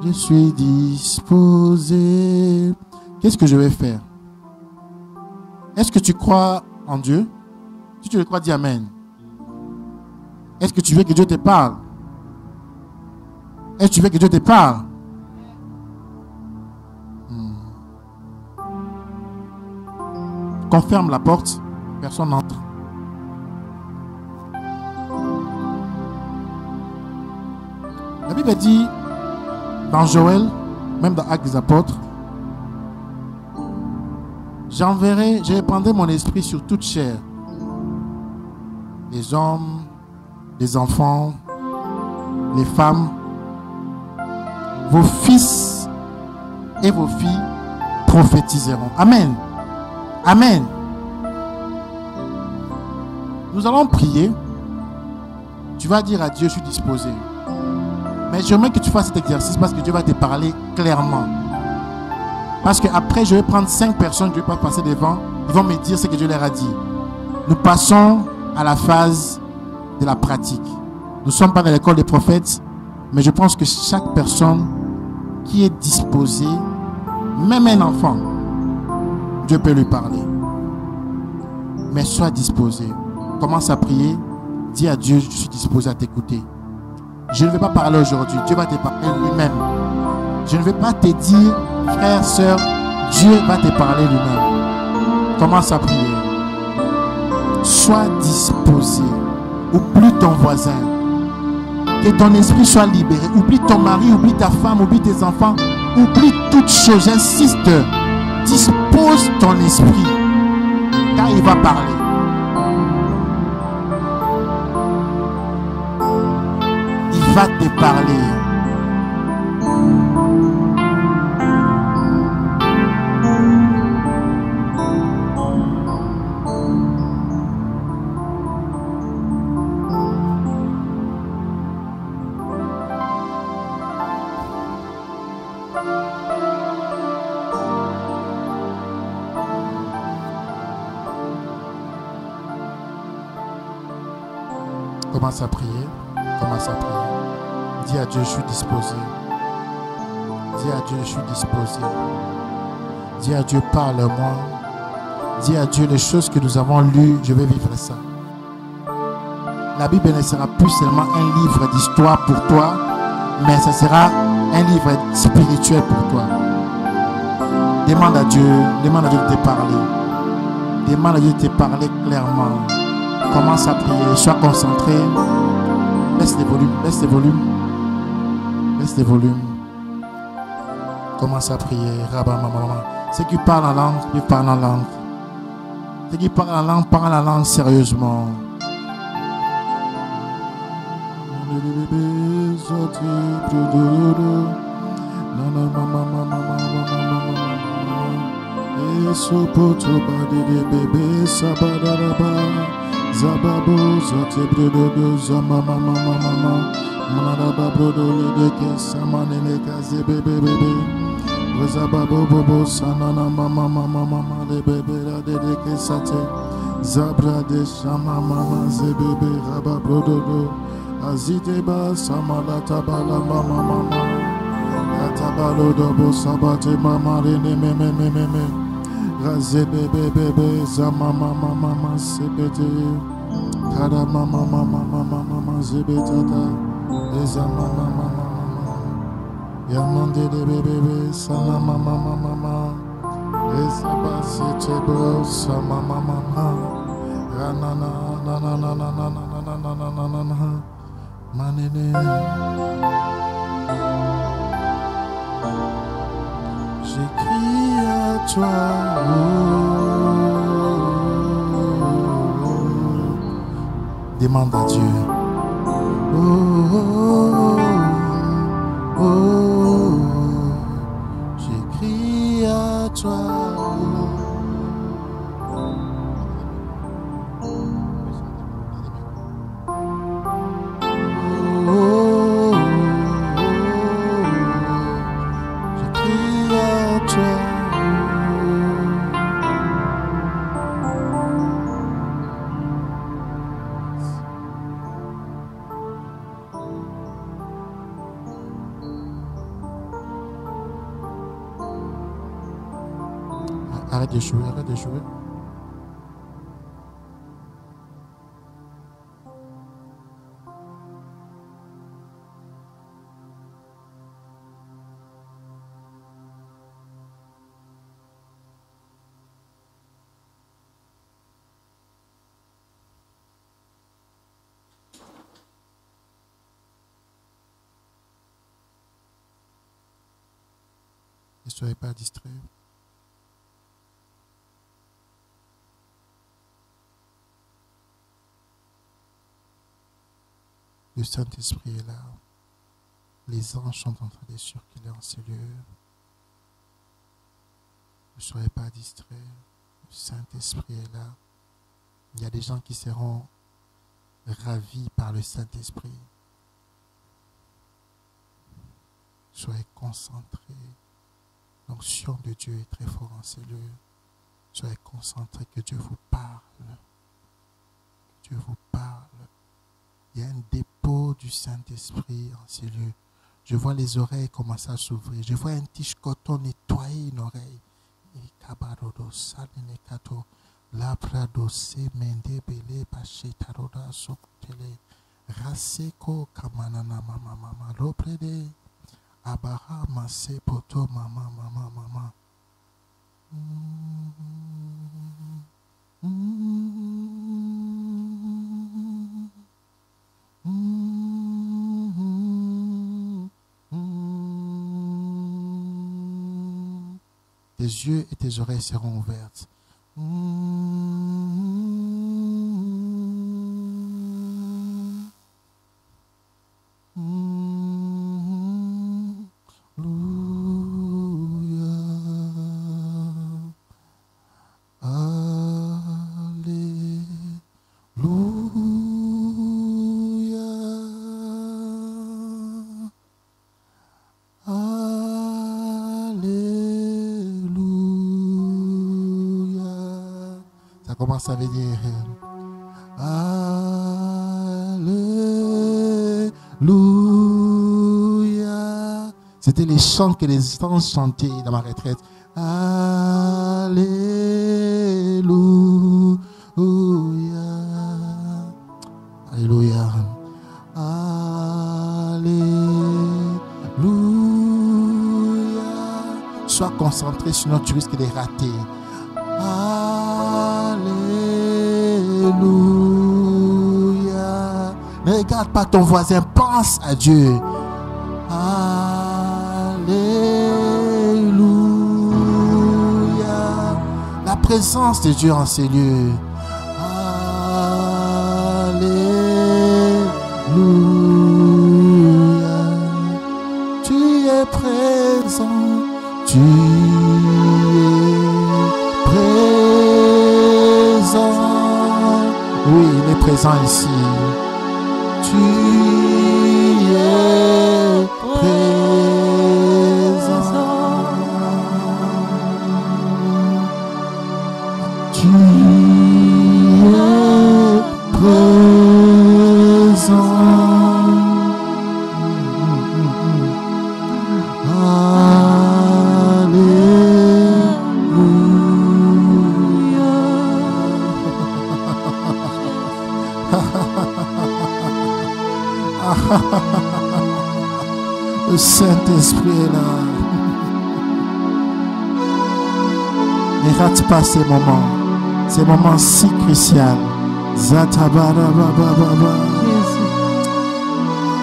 Je suis disposé. Qu'est-ce que je vais faire? Est-ce que tu crois en Dieu? Si tu le crois, dis Amen. Est-ce que tu veux que Dieu te parle? Est-ce que tu veux que Dieu te parle? Confirme la porte. Personne n'entre. La Bible dit dans Joël, même dans Actes des Apôtres, j'enverrai, je répandrai mon esprit sur toute chair. Les hommes, les enfants, les femmes, vos fils et vos filles prophétiseront. Amen. Amen. Nous allons prier. Tu vas dire à Dieu, je suis disposé. Mais j'aimerais que tu fasses cet exercice parce que Dieu va te parler clairement. Parce qu'après, je vais prendre 5 personnes, je vais pas passer devant. Ils vont me dire ce que Dieu leur a dit. Nous passons à la phase de la pratique. Nous ne sommes pas dans l'école des prophètes, mais je pense que chaque personne qui est disposée, même un enfant, Dieu peut lui parler. Mais sois disposé. Commence à prier. Dis à Dieu, je suis disposé à t'écouter. Je ne vais pas parler aujourd'hui. Dieu va te parler lui-même. Je ne vais pas te dire, frère, sœur, Dieu va te parler lui-même. Commence à prier. Sois disposé. Oublie ton voisin. Que ton esprit soit libéré. Oublie ton mari, oublie ta femme, oublie tes enfants. Oublie toute chose. J'insiste. Dispose ton esprit. Car il va parler. Il va te parler. Commence à prier. Commence à prier. Dis à Dieu, je suis disposé. Dis à Dieu, je suis disposé. Dis à Dieu, parle-moi. Dis à Dieu, les choses que nous avons lues, je vais vivre ça. La Bible ne sera plus seulement un livre d'histoire pour toi, mais ce sera un livre spirituel pour toi. Demande à Dieu de te parler. Demande à Dieu de te parler clairement. Commence à prier, sois concentré. Baisse les volumes, baisse les volumes. Baisse les volumes. Commence à prier. Ceux qui parlent en langue, ils parlent en langue. Ceux qui parlent en langue sérieusement. Zabra de Shama Mama Zebebe Raba Brododo Azideba Samala Tabala Mama Mama Yatabalo Dobo Sabate Mama Rene Meme Meme Razebe Bebe Zama Mama Mama Sebete Kada Mama Mama Mama Mama Zebetata Ezama Mama Mama Yamande de Bebe Sana Mama Mama Ezabasitebo Sama Mama Ranana Manene j'écris à toi demande à Dieu j'écris à toi Arrête de jouer, arrête de jouer. Ne soyez pas distraits. Le Saint-Esprit est là. Les anges sont en train de circuler en ces lieux. Ne soyez pas distraits. Le Saint-Esprit est là. Il y a des gens qui seront ravis par le Saint-Esprit. Soyez concentrés. L'onction de Dieu est très fort en ces lieux. Soyez concentrés, que Dieu vous parle. Que Dieu vous parle. Il y a un dépôt du Saint-Esprit en ces lieux. Je vois les oreilles commencer à s'ouvrir. Je vois un tige coton nettoyer une oreille. Labrado se mende bele bashetaroda soptele raseko kamanana mama mama loprede abaha mase poto mama mama mama. Tes yeux et tes oreilles seront ouvertes. Ça veut dire Alléluia. C'était chanter les chants que les anges chantaient dans ma retraite. Alléluia. Alléluia. Alléluia. Sois concentré, sinon tu risques de rater. Alléluia. Ne regarde pas ton voisin, pense à Dieu. Alléluia. La présence de Dieu en ces lieux. Alléluia. Tu es présent. Tu es présent. Oui, il est présent ici. Tu es présent. Tu es présent. Le Saint-Esprit est là. Ne rate pas ces moments si cruciaux.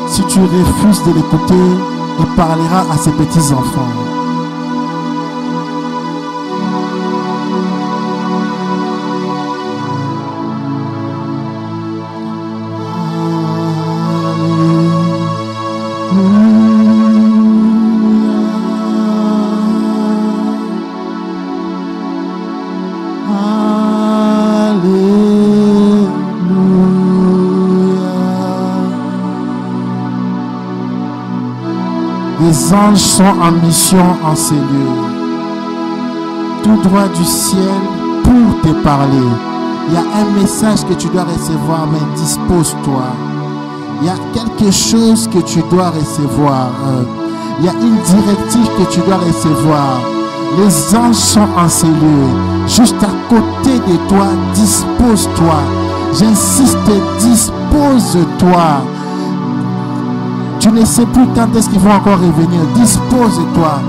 Si tu refuses de l'écouter, il parlera à ses petits-enfants. Les anges sont en mission en ces lieux, tout droit du ciel pour te parler. Il y a un message que tu dois recevoir, mais dispose-toi. Il y a quelque chose que tu dois recevoir. Il y a une directive que tu dois recevoir. Les anges sont en ces lieux, juste à côté de toi. Dispose-toi. J'insiste, dispose-toi. Tu ne sais plus quand est-ce qu'ils vont encore revenir. Dispose-toi.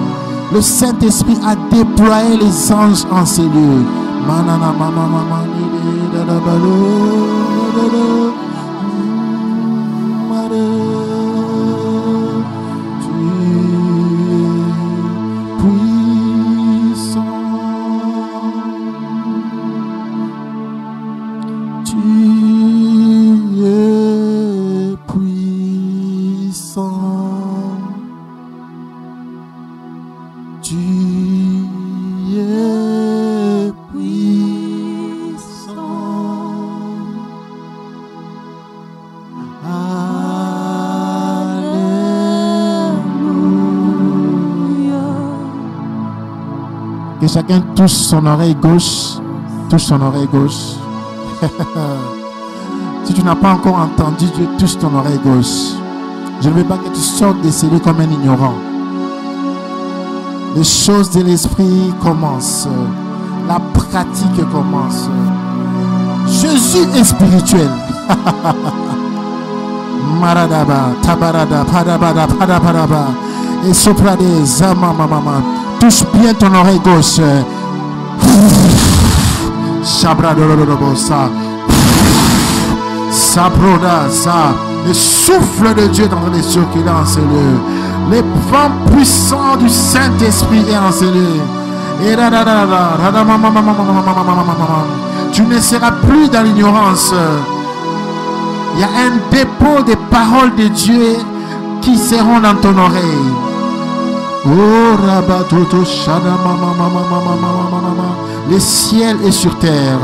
Le Saint-Esprit a déployé les anges en ces lieux. Que chacun touche son oreille gauche. Touche son oreille gauche. Si tu n'as pas encore entendu Dieu, touche ton oreille gauche. Je ne veux pas que tu sortes de celui comme un ignorant. Les choses de l'esprit commencent. La pratique commence. Jésus est spirituel. Maradaba, tabarada, padabada, padabaraba. Et soprade, zama, mama. Touche bien ton oreille gauche. Chabra dolorosa. Sabroda, ça. Le souffle de Dieu dans les circuler en ces lieux. Les vents puissants du Saint-Esprit est en ces lieux. Et tu ne seras plus dans l'ignorance. Il y a un dépôt de paroles de Dieu qui seront dans ton oreille. Oh, Rabatoto Shada Mama. Le ciel est sur terre.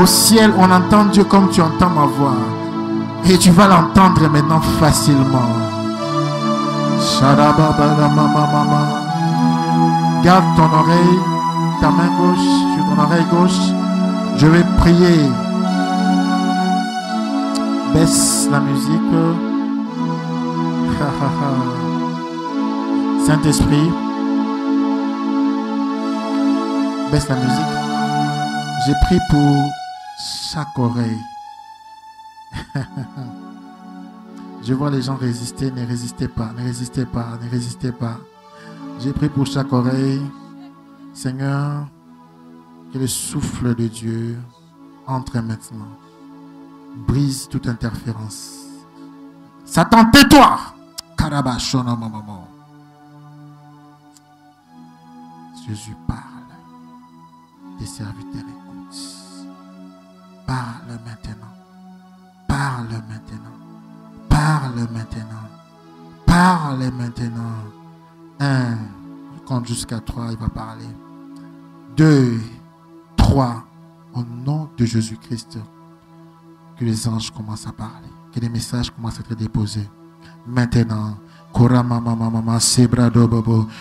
Au ciel, on entend Dieu comme tu entends ma voix. Et tu vas l'entendre maintenant facilement. Shada Baba Mama. Garde ton oreille, ta main gauche sur ton oreille gauche. Je vais prier. Baisse la musique. Saint-Esprit, baisse la musique. J'ai pris pour chaque oreille. Je vois les gens résister, ne résistez pas, ne résistez pas, ne résistez pas. J'ai pris pour chaque oreille. Seigneur, que le souffle de Dieu entre maintenant. Brise toute interférence. Satan, tais-toi! Karabashona mamamo. Jésus parle. Tes serviteurs écoutent. Parle maintenant. Parle maintenant. Parle maintenant. Parle maintenant. 1. Je compte jusqu'à 3. Il va parler. 2. 3. Au nom de Jésus-Christ. Que les anges commencent à parler. Que les messages commencent à être déposés. Maintenant.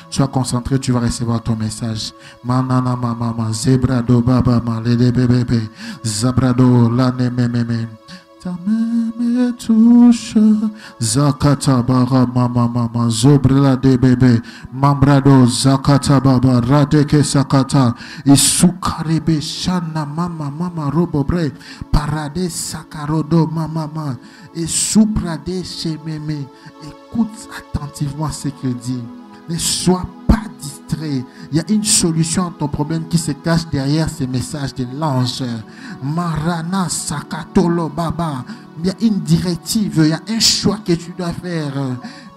Sois concentré, tu vas recevoir ton message. Manana mama zebrado baba ma le bébé zabrado la ne meme. Ta main me touche, zakata bara mama zobra de bébé, mambrado zakata baba radeke sakata, isukarebe shana mama robobre, parade sakarodo mama, et suprade shememe. Écoute attentivement ce qu'il dit. Ne sois pas distrait. Il y a une solution à ton problème qui se cache derrière ces messages de l'ange. Marana Sakatolo Baba. Il y a une directive, il y a un choix que tu dois faire.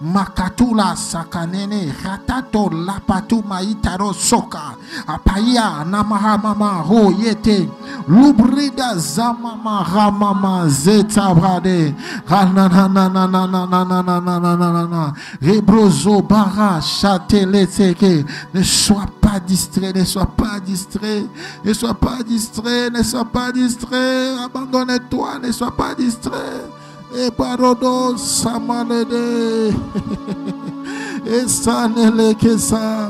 Makatula Sakanene, Ratato Lapatu Maitaro Soka, Apaya Namaha Mama Ho Yete, Lubrida Zamama Ramama Zetabrade, Rananananananananananana, Rebrozo Bara Chatele Teke. Ne sois pas distrait, ne sois pas distrait, ne sois pas distrait, ne sois pas distrait, abandonne-toi, ne sois pas distrait. Et parodo samanede et ça que ça.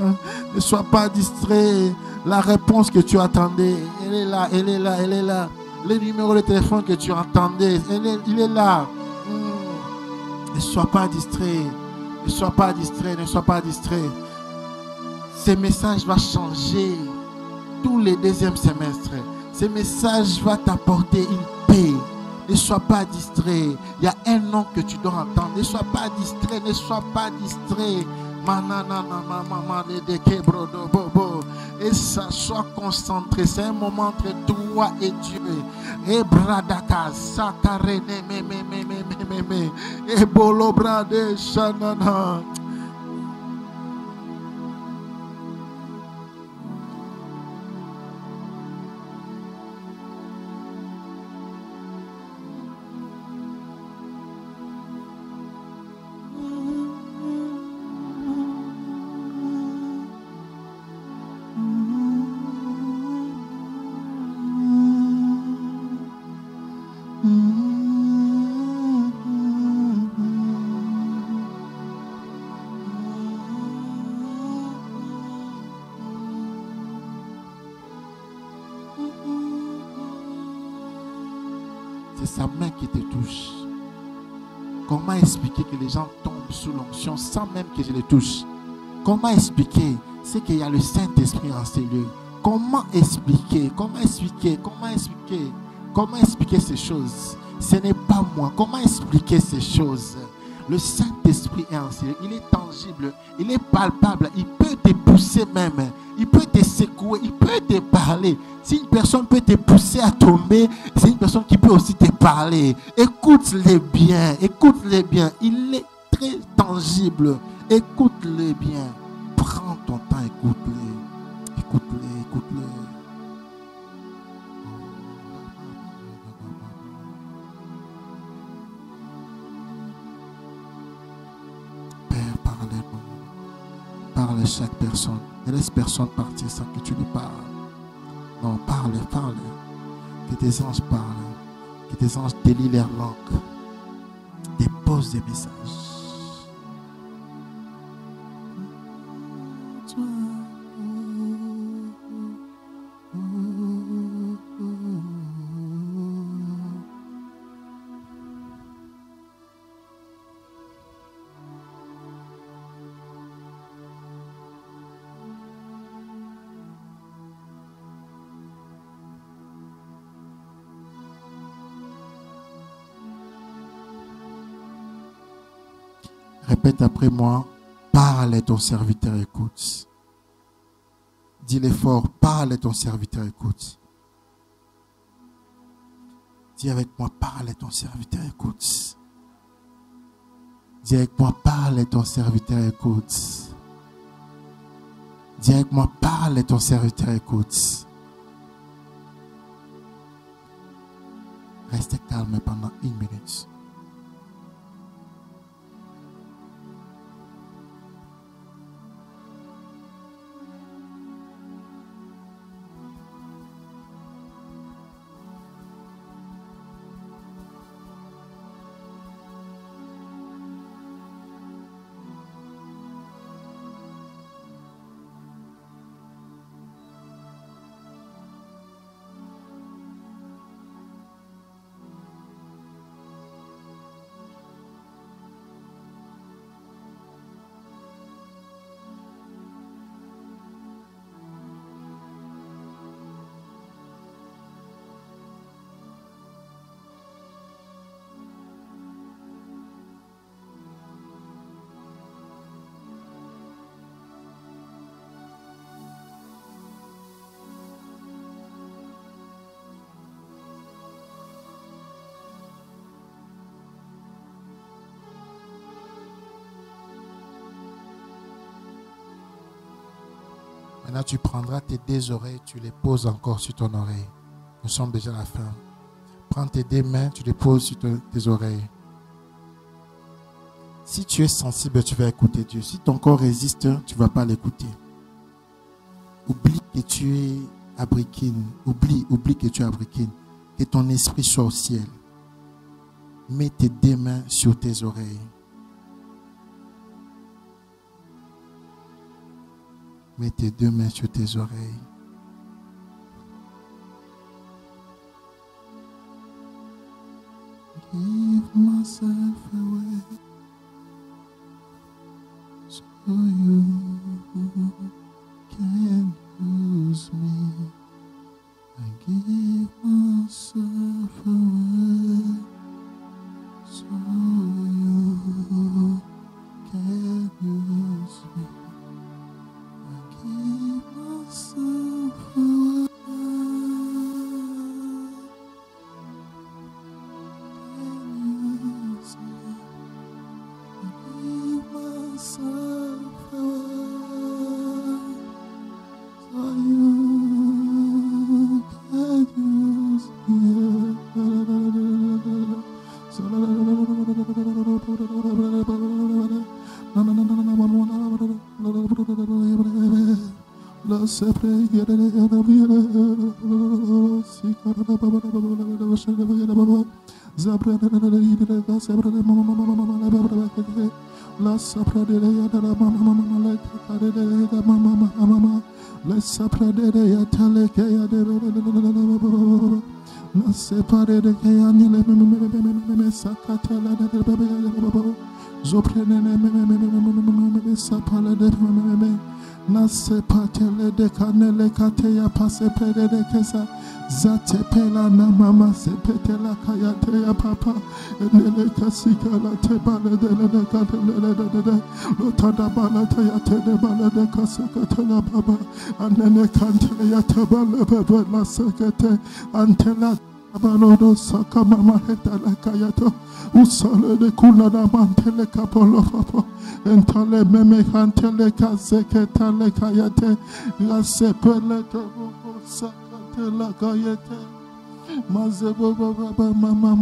Ne sois pas distrait. La réponse que tu attendais, elle est là, elle est là, elle est là. Le numéro de téléphone que tu attendais, il est là. Ne sois pas distrait. Ne sois pas distrait, ne sois pas distrait. Ce message va changer tous les deuxièmes semestres. Ce message va t'apporter une paix. Ne sois pas distrait. Il y a un nom que tu dois entendre. Ne sois pas distrait. Ne sois pas distrait. Et ça, sois concentré. C'est un moment entre toi et Dieu. Et bradaka sakarene et bolobrade shanana. Sa main qui te touche. Comment expliquer que les gens tombent sous l'onction sans même que je les touche? Comment expliquer? C'est qu'il y a le Saint-Esprit en cellule. Comment expliquer? Comment expliquer? Comment expliquer? Comment expliquer ces choses? Ce n'est pas moi. Comment expliquer ces choses? Le Saint-Esprit est en cellule. Il est tangible. Il est palpable. Il peut te pousser même. Il peut te secouer. Il peut te parler. Si une personne peut te pousser à tomber, c'est une personne qui peut aussi te parler. Écoute-les bien. Écoute-les bien. Il est très tangible. Écoute-les bien. Prends ton temps. Écoute-les. Écoute-les. Écoute-les. Père, parle-nous. Parle à chaque personne. Ne laisse personne partir sans que tu lui parles. Non, parle. Que tes anges parlent. Que tes anges délient leur langue. Dépose des messages. Répète après moi. Parle et ton serviteur écoute. Dis-le fort. Parle et ton serviteur écoute. Dis avec moi. Parle et ton serviteur écoute. Dis avec moi. Parle et ton serviteur écoute. Dis avec moi. Parle et ton serviteur écoute. Restez calme pendant 1 minute. Maintenant, tu prendras tes 2 oreilles, tu les poses encore sur ton oreille. Nous sommes déjà à la fin. Prends tes 2 mains, tu les poses sur tes oreilles. Si tu es sensible, tu vas écouter Dieu. Si ton corps résiste, tu ne vas pas l'écouter. Oublie que tu es à Brikine. Oublie que tu es à Brikine. Que ton esprit soit au ciel. Mets tes 2 mains sur tes oreilles. Mets tes 2 mains sur tes oreilles. Give myself away so you can use me. I give myself away so you can use me. Give myself away. Give myself away. So you can use me. Nase patele de kanele kateya pase pere de kesa zate pela na mama se petela kayate ya papa nele kasika la te bala de la katele de lotada bala te ya te de bala de kasaka te la baba anene kantele ya te bala baba la sekete antela abanodo saka mama heta la kayato usale de kula na mantele kapolo papa entale meme kantele kaseke tale kayate la sepele te sakate la kayate mazebo baba mama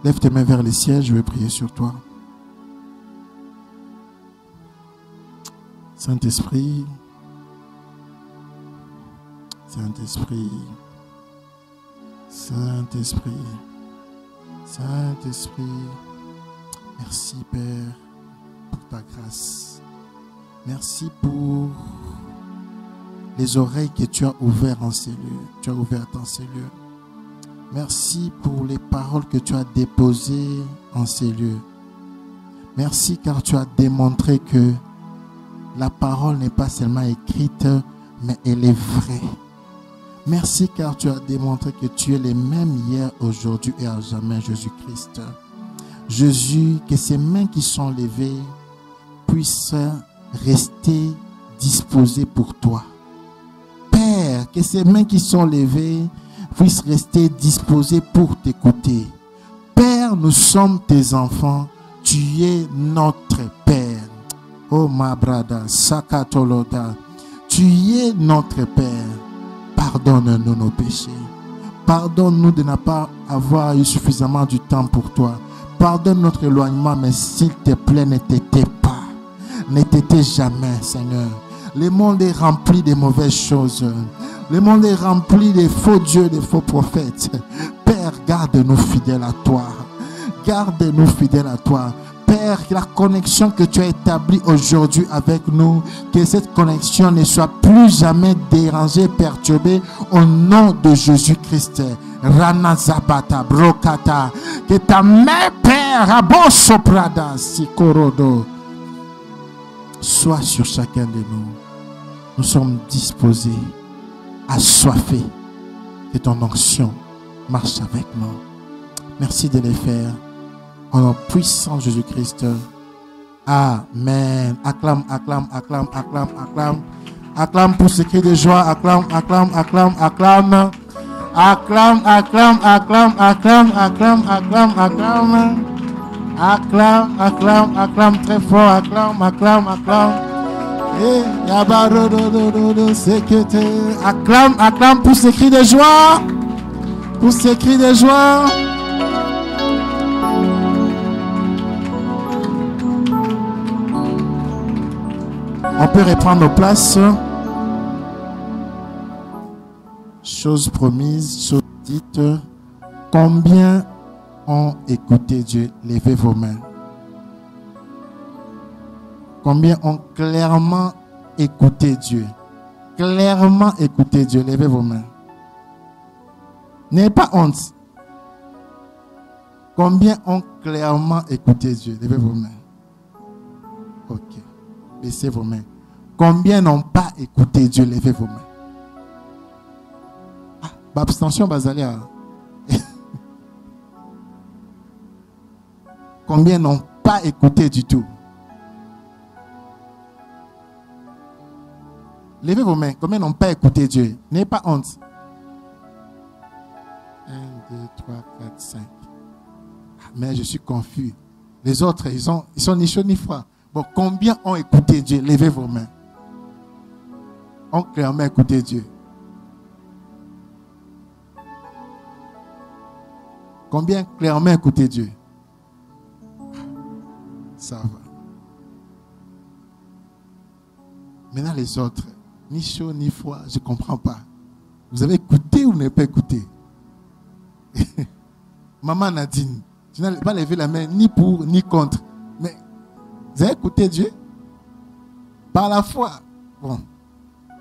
Lève tes mains vers les cieux, je vais prier sur toi. Saint-Esprit, Saint-Esprit, Saint-Esprit, Saint-Esprit, merci Père pour ta grâce. Merci pour les oreilles que tu as ouvertes en ces lieux. Tu as ouvert en ces lieux. Merci pour les paroles que tu as déposées en ces lieux. Merci car tu as démontré que la parole n'est pas seulement écrite, mais elle est vraie. Merci car tu as démontré que tu es le même hier, aujourd'hui et à jamais, Jésus-Christ. Jésus, que ces mains qui sont levées puissent rester disposées pour toi. Père, que ces mains qui sont levées puissent rester disposées pour t'écouter. Père, nous sommes tes enfants. Tu es notre Père. Oh ma brada, Sakatoloda. Tu es notre Père. Pardonne-nous nos péchés. Pardonne-nous de ne pas avoir eu suffisamment du temps pour toi. Pardonne notre éloignement, mais s'il te plaît, ne t'étais pas. Ne t'étais jamais, Seigneur. Le monde est rempli de mauvaises choses. Le monde est rempli de faux dieux, de faux prophètes. Père, garde-nous fidèles à toi. Garde-nous fidèles à toi. Père, la connexion que tu as établie aujourd'hui avec nous, que cette connexion ne soit plus jamais dérangée, perturbée, au nom de Jésus-Christ. Rana Zabata, Brokata, que ta main, Père, Rabo Soprada, Sikorodo, soit sur chacun de nous. Nous sommes disposés, assoiffés, que ton onction marche avec nous. Merci de les faire. Au nom puissant de Jésus-Christ. Amen. Acclame, acclame, acclame, acclame, acclame. Acclame pour ce cri de joie. Acclame, acclame, acclame, acclame. Acclame, acclame, acclame, acclame, acclame, acclame, acclame. Acclame, acclame, acclame très fort. Acclame, acclame, acclame. Et yabarodododo, c'est que t'es. Acclame, acclame pour ce cri de joie. Pour ce cri de joie. On peut reprendre nos places. Chose promise, chose dite. Combien ont écouté Dieu? Levez vos mains. Combien ont clairement écouté Dieu? Clairement écouté Dieu. Levez vos mains. N'ayez pas honte. Combien ont clairement écouté Dieu? Levez vos mains. Ok. Baissez vos mains. Combien n'ont pas écouté Dieu? Levez vos mains. Ah, abstention, Basalia. Combien n'ont pas écouté du tout? Levez vos mains. Combien n'ont pas écouté Dieu? N'ayez pas honte. 1, 2, 3, 4, 5. Mais je suis confus. Les autres, ils sont ni chauds ni froids. Bon, combien ont écouté Dieu? Levez vos mains. Ont clairement écouté Dieu. Combien clairement écouté Dieu? Ça va. Maintenant les autres, ni chaud ni froid, je ne comprends pas. Vous avez écouté ou n'avez pas écouté? Maman Nadine, tu n'as pas levé la main ni pour ni contre. Mais vous avez écouté Dieu? Par la foi. Bon,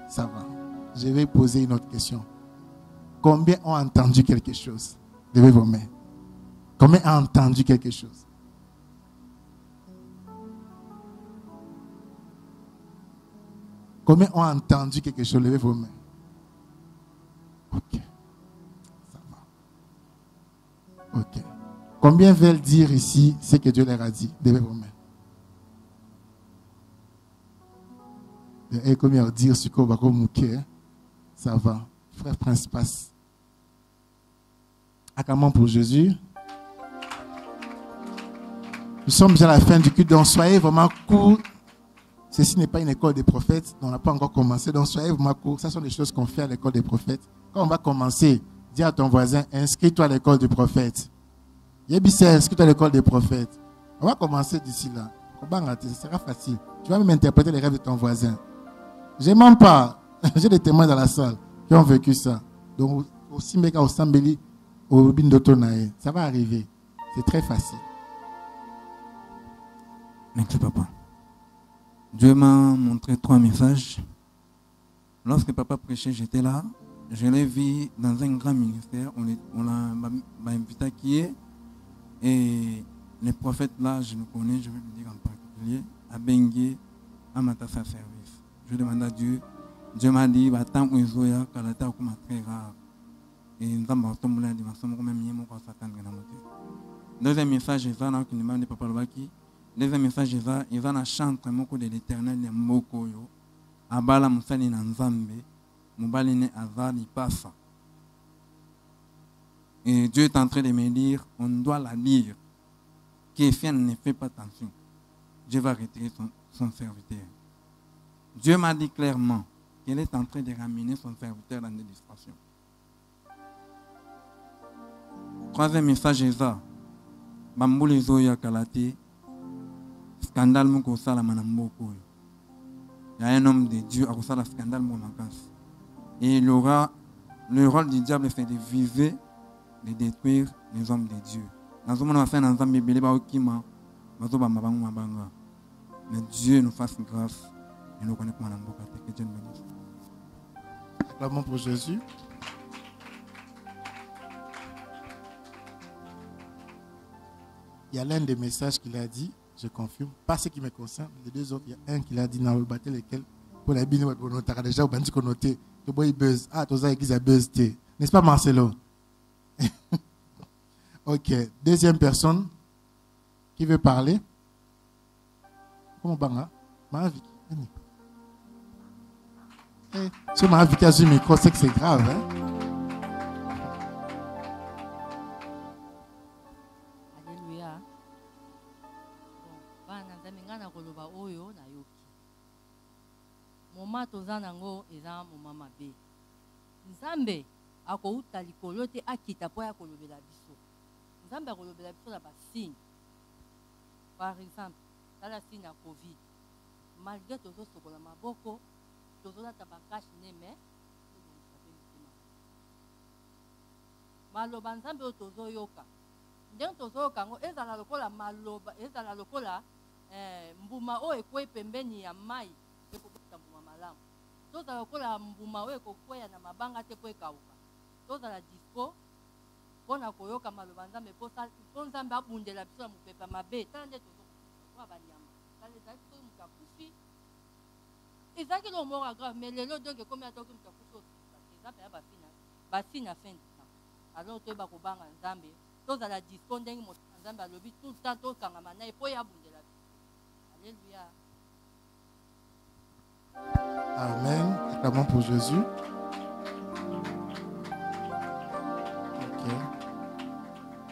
ça va. Je vais poser une autre question. Combien ont entendu quelque chose? Levez vos mains. Combien ont entendu quelque chose? Combien ont entendu quelque chose? Levez vos mains. Ok. Ça va. Ok. Combien veulent dire ici ce que Dieu leur a dit? Levez vos mains. Et combien dire ce qu'on va communiquer? Ça va. Frère Prince passe. Acclamons pour Jésus. Nous sommes déjà à la fin du culte, donc soyez vraiment courts. Ceci n'est pas une école des prophètes, on n'a pas encore commencé, donc soyez vraiment courts. Ce sont des choses qu'on fait à l'école des prophètes. Quand on va commencer, dis à ton voisin, inscris-toi à l'école des prophètes. Yébissé, inscris-toi à l'école des prophètes. On va commencer d'ici là. Ce sera facile. Tu vas même interpréter les rêves de ton voisin. Je ne mens pas. J'ai des témoins dans la salle qui ont vécu ça. Donc, au Simbeka, au Sambeli, au Bindotonae, ça va arriver. C'est très facile. Merci, papa. Dieu m'a montré 3 messages. Lorsque papa prêchait, j'étais là. Je l'ai vu dans un grand ministère. On m'a invité à qui est. Et les prophètes là, je le connais, je vais le dire en particulier, à Bengue, à Matassa Service. Je demande à Dieu Dieu m'a dit, tant que je suis très rare. Et nous avons deuxième message, c'est ça, qui nous demande Papa Lobaki. Deuxième message, c'est ça, il y a un chant de l'éternel, il y a Moko. Abala Moussani Nanzambe, Moubaline Azali Passa. Et Dieu est en train de me dire, on doit la lire. Kéfien ne fait pas attention. Dieu va retirer son serviteur. Dieu m'a dit clairement qu'il est en train de ramener son serviteur dans des distractions. Troisième message est ça. Bamboule Zoya Kalate, scandale Moko Sala Manamboko. Il y a un homme de Dieu à cause de scandale Momakas. Et il aura le rôle du diable, c'est de viser, de détruire les hommes de Dieu. Dans ce monde, on va faire un ensemble de mais Dieu nous fasse grâce et nous connaît Manamboka. Que Dieu nous bénisse. Acclamons pour Jésus. Il y a l'un des messages qu'il a dit, je confirme, pas ce qui me concerne, les deux autres, il y a un qu'il a dit dans le bâtiment, lequel, pour la bine, on a déjà connoté, que boy buzz, ah, tous les gens buzz, n'est-ce pas Marcelo? Ok, deuxième personne qui veut parler. Comment banga? Mahavik. Si Mahavik a ce micro, c'est que c'est grave, hein? Moma toza nango eza moma mabe. Nzambe akouta likolo te akita po ya kolobela biso. Nzambe akolobela biso na basigne. Par exemple, la signe ya Covid. Malgré tozo sokola maboko, tozo lata bakashi neme, maloba nzambe tozo yoka. Ndenge tozo yoka ngo ezala lokola maloba, ezala lokola mbuma o ekwe pembeni ya mai. Toza lokola mbuma oyo ekokweya na mabanga te po ekauka. Tozala dispo mpona koyoka maloba nzambe po nzambe abundela biso na mopepa mabe. Tala nde tozokoa banyama. Tala ezalaki soki moto akufi. Ezalaki lo moko agrave, mais lelo donc ekomi atoki moto akufi osika. Eza mpe ya basine ya fin du temps. Alors toyeba kobanga nzambe. Tozala dispo ndenge moto na nzambe alobi tout le temps tokangama na ye po ye abundela biso. Alléluia. Amen. Acclamons pour Jésus. Ok.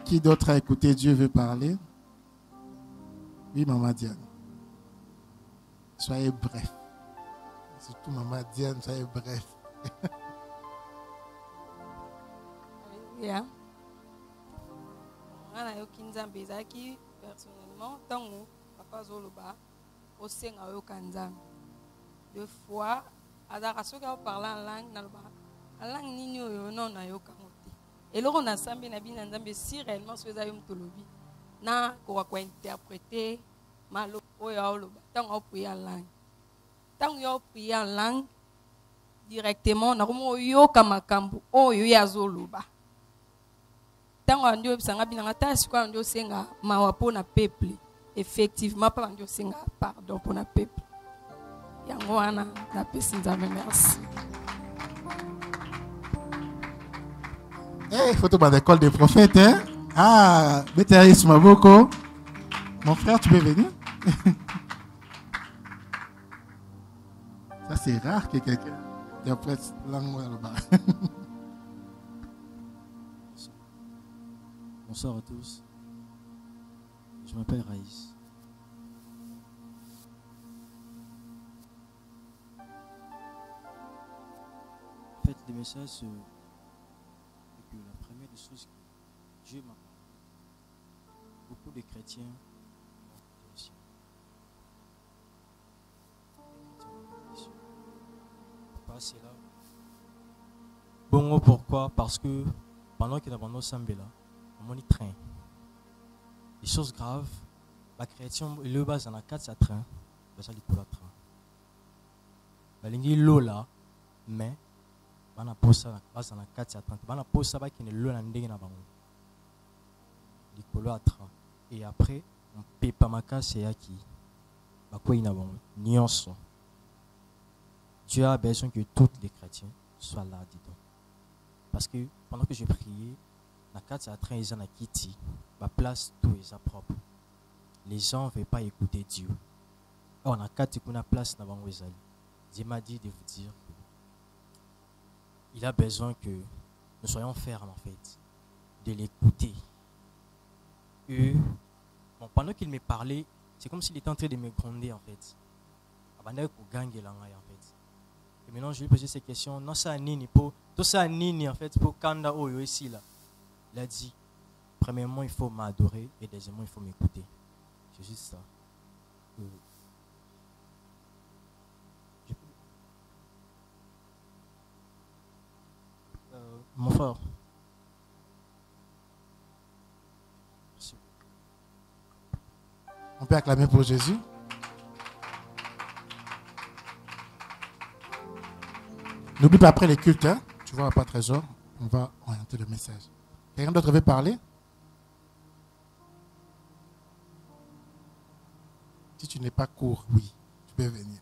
Qui d'autre a écouté Dieu veut parler? Oui, Maman Diane. Soyez bref. Surtout Maman Diane, soyez bref. Alléluia. Ngana yoki nzambe ezaki personnellement tango papa zoloba osenga yoka nzambe. Deux fois, azaka soki parler en langue, en langue nini oyo non na yoka mote. Et loko na sambi na bina nzambe si réellement so eza yo mtolobi na ko interpréter malo oyo oloba tango prier en langue. Tango yo prier en langue directement na komo yoka makambo oyo ya zoloba. Tango ndio bisanga bina ngata siko ndio senga mawa pona peuple. Effectivement pas ndio senga pardon pona peuple. Yangoana, la personne d'Amen, merci. Il faut tomber à l'école des prophètes, hein? Ah, Béthéris Maboko. Mon frère, tu peux venir? Ça, c'est rare que quelqu'un interprète langue là-bas. Bonsoir à tous. Je m'appelle Raïs. En fait, le message, c'est que la première des choses que Dieu m'a parlé, beaucoup de chrétiens m'ont aussi. Pourquoi c'est là? Bon, pourquoi? Parce que pendant qu'il y a un sambe là, on y train. Les choses graves, la chrétien, il est bas dans la 4 à train, ça dit pour la train. La ligne l'eau là, mais bana posa basa na 4 à 30 bana posa ba qui ne le na ndenge na bango likolo à 30 et après on pepa makase yaki ba ko ina bango nyonso tu as besoin que tous les chrétiens soient là dedans. Parce que pendant que je priais, la carte à train ils en a quitté, ma place tout est propre. Les gens ne veulent pas écouter Dieu. Or, la carte qu'on a place dans Wezali. Dieu m'a dit de vous dire qu'il a besoin que nous soyons fermes en fait, de l'écouter. Et bon, pendant qu'il me parlait, c'est comme s'il était en train de me gronder en fait. En fait. Et maintenant je lui ai posé ces questions. Non, ça nini pour tout ça nini en fait pour Kanda Oyo ici là. Il a dit premièrement il faut m'adorer et deuxièmement il faut m'écouter. C'est juste ça. Mon frère. Merci. On peut acclamer pour Jésus. N'oublie pas après les cultes, hein? Tu vois, pas trésor, on va orienter le message. Quelqu'un d'autre veut parler? Si tu n'es pas court, oui, tu peux venir.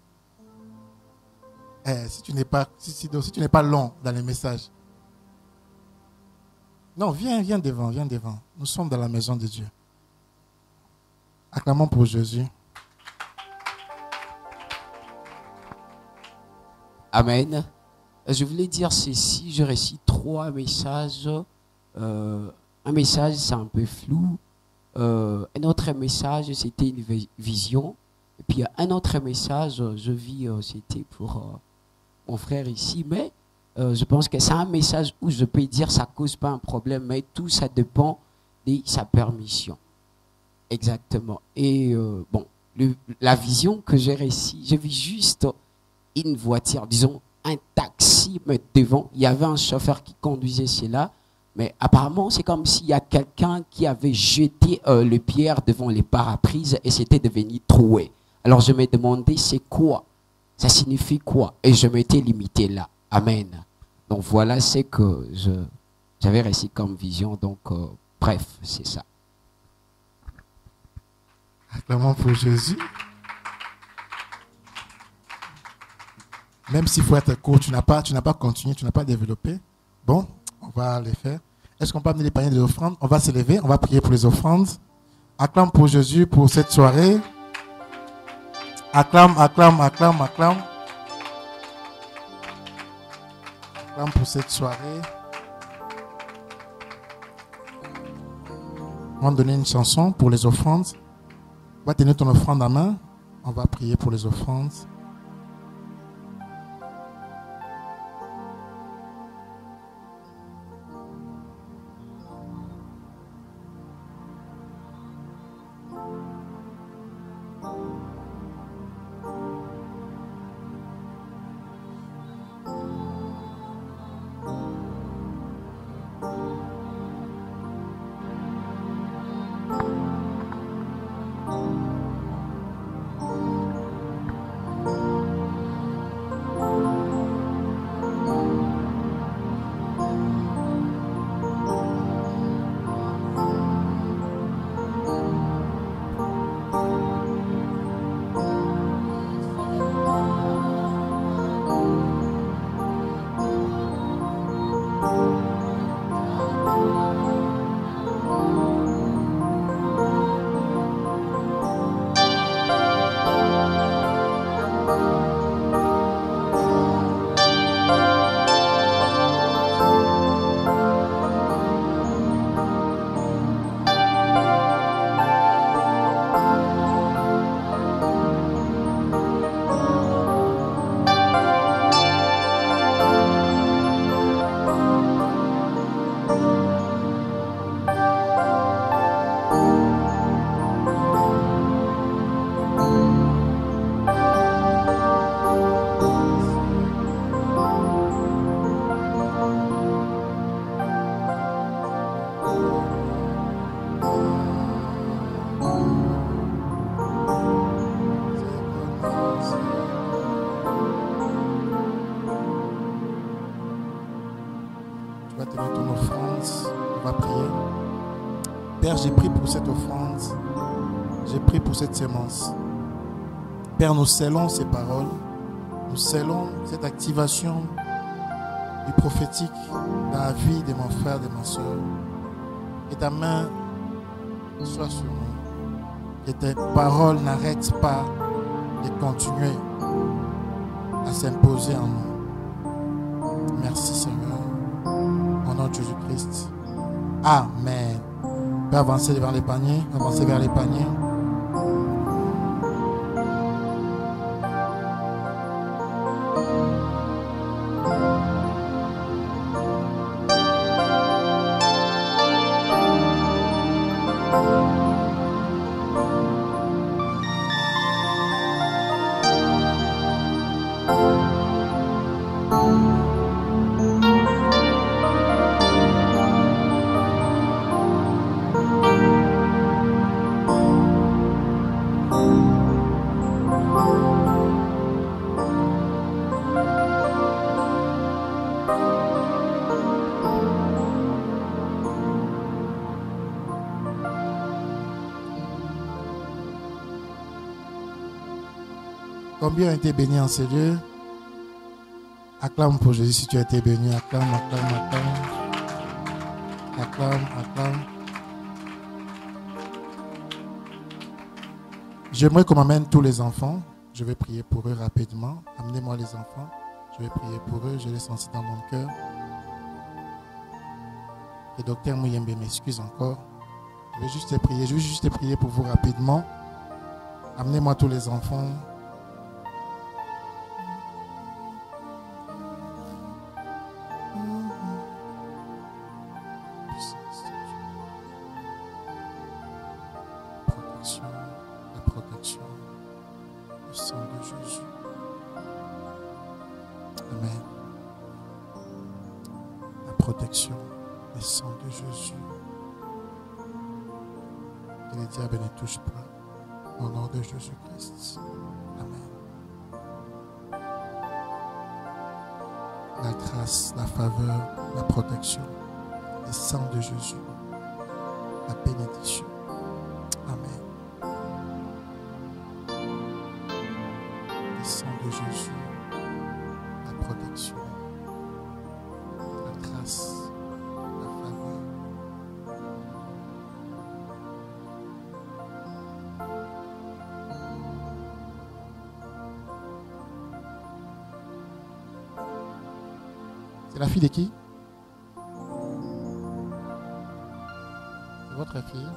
Si tu n'es pas, si tu n'es pas long dans les messages. Non, viens devant, viens devant. Nous sommes dans la maison de Dieu. Acclamons pour Jésus. Amen. Je voulais dire ceci, je récite 3 messages. Un message, c'est un peu flou. Un autre message, c'était une vision. Et puis un autre message, je vis, c'était pour mon frère ici. Mais je pense que c'est un message où je peux dire ça ne cause pas un problème, mais tout ça dépend de sa permission. Exactement. Et bon, la vision que j'ai réussi, j'ai vu juste une voiture, disons un taxi, mais devant, il y avait un chauffeur qui conduisait cela, mais apparemment c'est comme s'il y a quelqu'un qui avait jeté le pierre devant les pare-brises et c'était devenu troué. Alors je me demandais c'est quoi, ça signifie quoi, et je m'étais limité là. Amen. Donc voilà ce que j'avais réussi comme vision, donc bref, c'est ça. Acclamons pour Jésus. Même s'il faut être court, tu n'as pas continué, tu n'as pas développé. Bon, on va les faire. Est-ce qu'on peut amener les paniers des offrandes? On va se lever, on va prier pour les offrandes. Acclame pour Jésus pour cette soirée. Acclame, acclame, acclame, acclame. Acclame pour cette soirée. On va donner une chanson pour les offrandes. On va tenir ton offrande en main. On va prier pour les offrandes. Père, j'ai prié pour cette offrande. J'ai prié pour cette sémence. Père, nous scellons ces paroles Nous scellons cette activation du prophétique dans la vie de mon frère, de ma soeur. Que ta main soit sur nous. Que tes paroles n'arrêtent pas de continuer à s'imposer en nous. Merci Seigneur. Au nom de Jésus-Christ. Amen. On peut avancer vers les paniers. Avancer vers les paniers. Combien ont été bénis en ces lieux? Acclame pour Jésus si tu as été béni. Acclame, acclame, acclame. Acclame, acclame. J'aimerais qu'on m'amène tous les enfants. Je vais prier pour eux rapidement. Amenez-moi les enfants. Je vais prier pour eux. Je les sens dans mon cœur. Le docteur Mouyembe m'excuse encore. Je vais juste prier. Je vais juste prier pour vous rapidement. Amenez-moi tous les enfants. Jésus-Christ. Amen. La grâce, la faveur, la protection, le sang de Jésus, la bénédiction. Amen. Le sang de Jésus, la protection, la grâce, la faveur. C'est la fille de qui? C'est votre fille?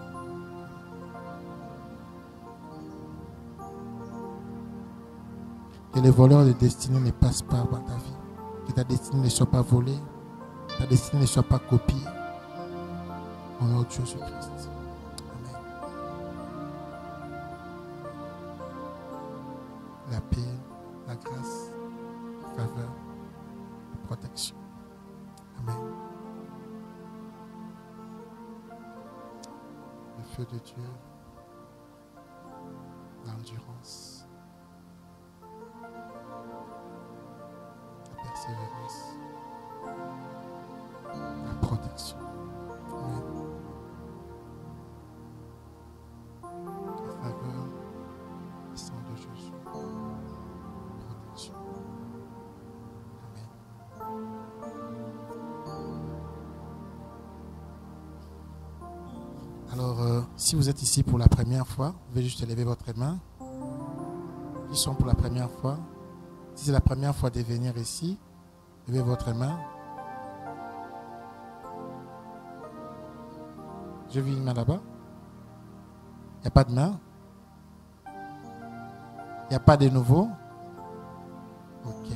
Que les voleurs de destinée ne passent pas par ta vie. Que ta destinée ne soit pas volée. Ta destinée ne soit pas copiée. Au nom de Jésus-Christ. Amen. La paix, la grâce, la faveur, la protection. Amen. Le feu de Dieu, l'endurance, la persévérance, la protection. Amen. La faveur, le sang de Jésus, la protection. Alors, si vous êtes ici pour la première fois, vous pouvez juste lever votre main. Ils sont pour la première fois. Si c'est la première fois de venir ici, levez votre main. Je vis une main là-bas. Il n'y a pas de main. Il n'y a pas de nouveau. Ok,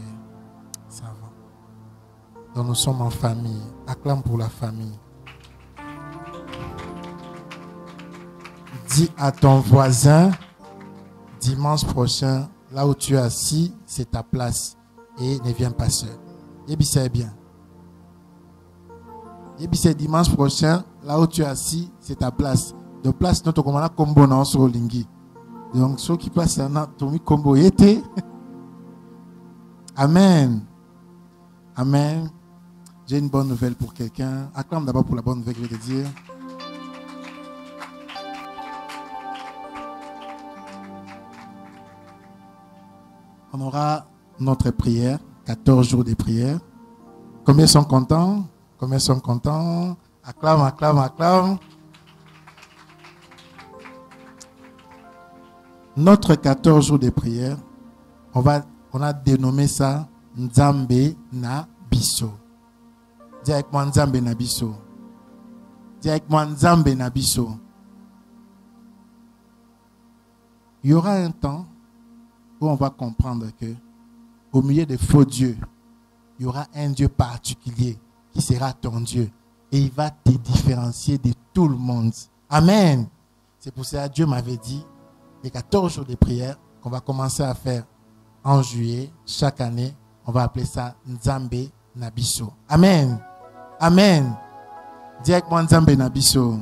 ça va. Donc nous sommes en famille. Acclame pour la famille. Dis à ton voisin, dimanche prochain, là où tu es assis, c'est ta place. Et ne viens pas seul. Et puis c'est bien. Et puis c'est dimanche prochain, là où tu es assis, c'est ta place. De place, notre commandant combo non sur Lingi. Donc ceux qui passent là, Tommy combo été. Amen. Amen. J'ai une bonne nouvelle pour quelqu'un. Acclame d'abord pour la bonne nouvelle que je vais te dire. On aura notre prière, 14 jours de prière. Combien sont contents? Combien sont contents? Acclame, acclame, acclame. Notre 14 jours de prière, on a dénommé ça Nzambe na biso. Dis avec moi Nzambe na biso. Dis avec moi Nzambe na biso. Il y aura un temps où on va comprendre que au milieu des faux dieux, il y aura un Dieu particulier qui sera ton Dieu. Et il va te différencier de tout le monde. Amen. C'est pour ça que Dieu m'avait dit, les 14 jours de prière qu'on va commencer à faire en juillet, chaque année, on va appeler ça Nzambe na biso. Amen. Amen. Dis avec moi Nzambe na biso.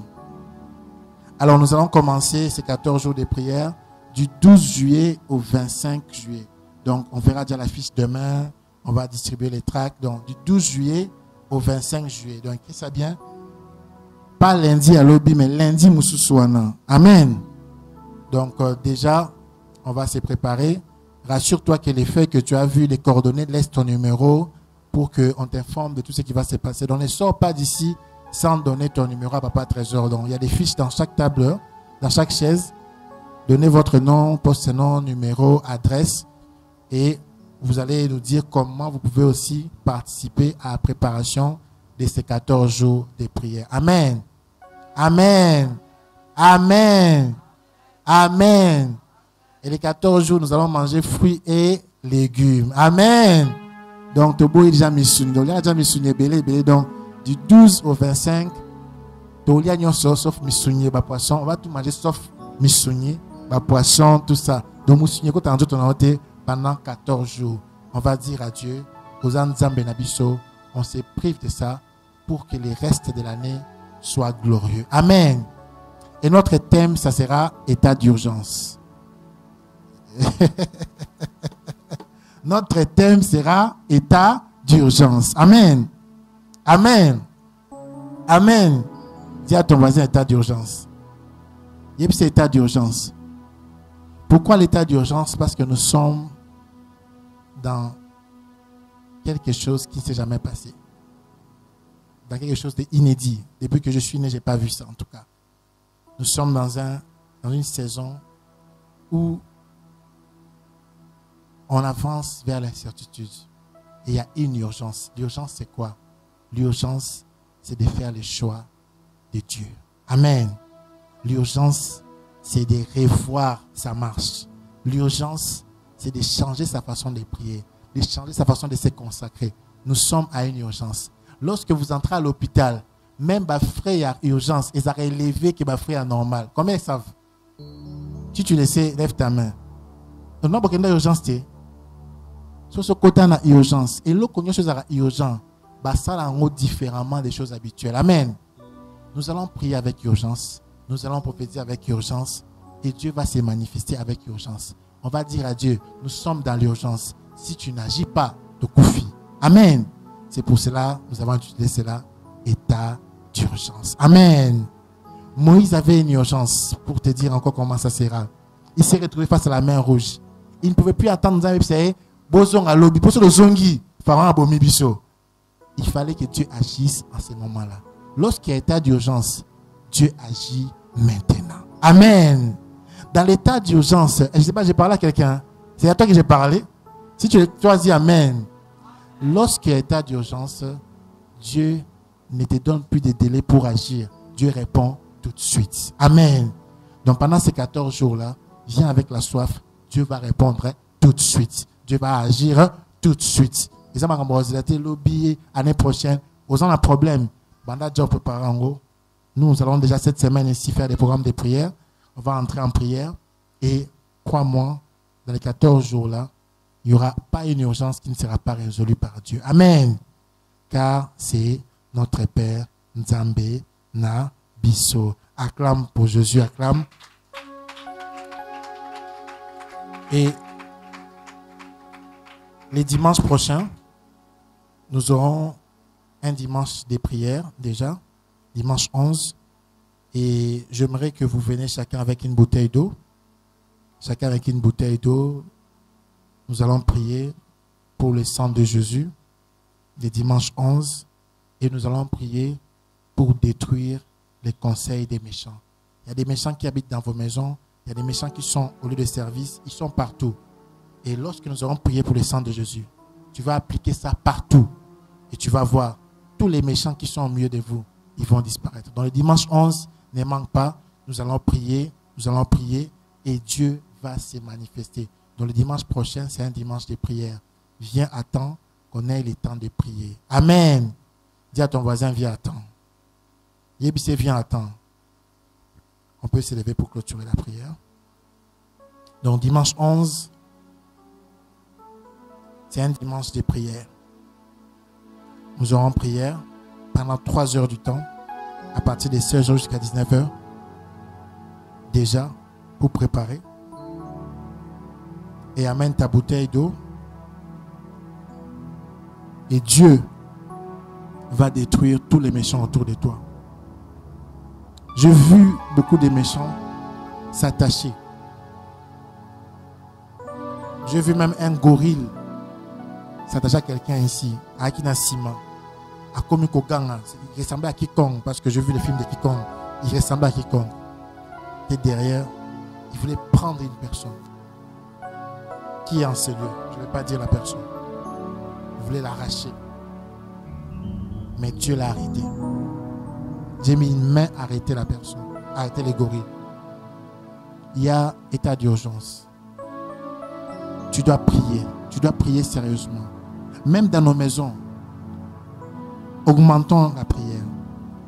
Alors nous allons commencer ces 14 jours de prière du 12 juillet au 25 juillet. Donc on verra déjà la fiche demain. On va distribuer les tracts. Donc du 12 juillet au 25 juillet. Donc écris ça bien. Pas lundi à lobby, mais lundi Moussousouana. Amen. Donc déjà, on va se préparer. Rassure-toi que les feuilles que tu as vues, les coordonnées, laisse ton numéro pour qu'on t'informe de tout ce qui va se passer. Donc ne sors pas d'ici sans donner ton numéro à Papa Trésor. Donc il y a des fiches dans chaque table, dans chaque chaise. Donnez votre nom, poste-nom, numéro, adresse et vous allez nous dire comment vous pouvez aussi participer à la préparation de ces 14 jours de prière. Amen. Amen. Amen. Amen. Et les 14 jours, nous allons manger fruits et légumes. Amen. Donc, Tobo est déjà missouni. Donc, il y a déjà missouni belé. Donc, du 12 au 25, il y a sauf missouni, poisson. On va tout manger sauf missouni, poisson, tout ça. Donc, missouni, quand on a pendant 14 jours, on va dire à Dieu, aux Nzambe na biso, on se prive de ça pour que les restes de l'année soient glorieux. Amen. Et notre thème, ça sera état d'urgence. Notre thème sera état d'urgence. Amen. Amen. Amen. Dis à ton voisin état d'urgence. Yep, c'est état d'urgence. Pourquoi l'état d'urgence? Parce que nous sommes dans quelque chose qui ne s'est jamais passé. Dans quelque chose d'inédit. Depuis que je suis né, je n'ai pas vu ça en tout cas. Nous sommes dans une saison où on avance vers l'incertitude. Et il y a une urgence. L'urgence, c'est quoi? L'urgence, c'est de faire le choix de Dieu. Amen. L'urgence, c'est de revoir sa marche. L'urgence, c'est de changer sa façon de prier, de changer sa façon de se consacrer. Nous sommes à une urgence. Lorsque vous entrez à l'hôpital, même les frères à urgence, ils ont relevé que les frères normal. Combien ils savent? Si tu le sais, lève ta main. Donc, non, parce qu'il y a une urgence. Sur ce côté, il y a une urgence. Et là, quand il y a une chose urgente, ça rend différemment des choses habituelles. Amen. Nous allons prier avec urgence. Nous allons prophétiser avec urgence. Et Dieu va se manifester avec urgence. On va dire à Dieu, nous sommes dans l'urgence. Si tu n'agis pas, te confie. Amen. C'est pour cela, nous avons utilisé cela, état d'urgence. Amen. Moïse avait une urgence pour te dire encore comment ça sera. Il s'est retrouvé face à la mer rouge. Il ne pouvait plus attendre. Il fallait que Dieu agisse en ce moment-là. Lorsqu'il y a état d'urgence, Dieu agit maintenant. Amen. Dans l'état d'urgence, je ne sais pas, j'ai parlé à quelqu'un. C'est à toi que j'ai parlé. Si tu dis Amen. Lorsqu'il y a état d'urgence, Dieu ne te donne plus de délai pour agir. Dieu répond tout de suite. Amen. Donc pendant ces 14 jours-là, viens avec la soif. Dieu va répondre tout de suite. Dieu va agir tout de suite. Et ça m'a dit, lobby, année prochaine, vous avez un problème. Nous allons déjà cette semaine ici faire des programmes de prière. On va entrer en prière. Et crois-moi, dans les 14 jours-là, il n'y aura pas une urgence qui ne sera pas résolue par Dieu. Amen. Car c'est notre Père Nzambe na biso. Acclame pour Jésus, acclame. Et les dimanches prochains, nous aurons un dimanche des prières déjà, dimanche 11. Et j'aimerais que vous veniez chacun avec une bouteille d'eau. Chacun avec une bouteille d'eau. Nous allons prier pour le sang de Jésus, le dimanche 11, et nous allons prier pour détruire les conseils des méchants. Il y a des méchants qui habitent dans vos maisons, il y a des méchants qui sont au lieu de service, ils sont partout. Et lorsque nous aurons prié pour le sang de Jésus, tu vas appliquer ça partout. Et tu vas voir, tous les méchants qui sont au milieu de vous, ils vont disparaître. Dans le dimanche 11, ne manque pas, nous allons prier, et Dieu va se manifester. Dans le dimanche prochain, c'est un dimanche de prière. Viens à temps, qu'on ait le temps de prier. Amen. Dis à ton voisin, viens à temps. Yébissé, viens à temps. On peut se lever pour clôturer la prière. Donc dimanche 11, c'est un dimanche de prière. Nous aurons prière pendant 3 heures du temps, à partir de 16 heures jusqu'à 19 heures. Déjà, pour préparer. Et amène ta bouteille d'eau. Et Dieu va détruire tous les méchants autour de toi. J'ai vu beaucoup de méchants s'attacher. J'ai vu même un gorille s'attacher à quelqu'un ici, à Akina Sima, à Komiko Ganga. Il ressemblait à King, parce que j'ai vu le film de King. Il ressemblait à King. Et derrière, il voulait prendre une personne qui est en ce lieu. Je ne vais pas dire la personne. Il voulait l'arracher. Mais Dieu l'a arrêté. J'ai mis une main à arrêter la personne, arrêter les gorilles. Il y a état d'urgence. Tu dois prier sérieusement. Même dans nos maisons, augmentons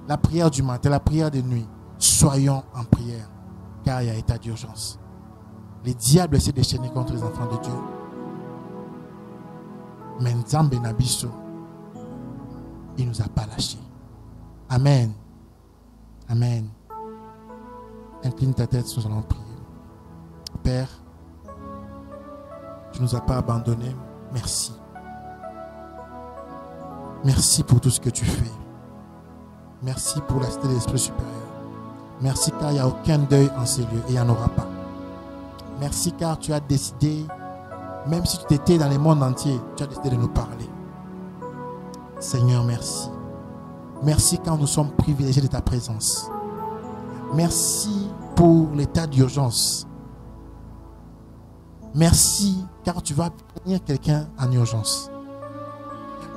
la prière du matin, la prière de nuit. Soyons en prière, car il y a état d'urgence. Les diables essaient de déchaîner contre les enfants de Dieu. Mais Nzambe Nabiso, il ne nous a pas lâchés. Amen. Amen. Incline ta tête, nous allons prier. Père, tu ne nous as pas abandonnés. Merci. Merci pour tout ce que tu fais. Merci pour la cité de l'Esprit supérieur. Merci car il n'y a aucun deuil en ces lieux et il n'y en aura pas. Merci car tu as décidé, même si tu étais dans le monde entier, tu as décidé de nous parler. Seigneur, merci. Merci car nous sommes privilégiés de ta présence. Merci pour l'état d'urgence. Merci car tu vas bénir quelqu'un en urgence.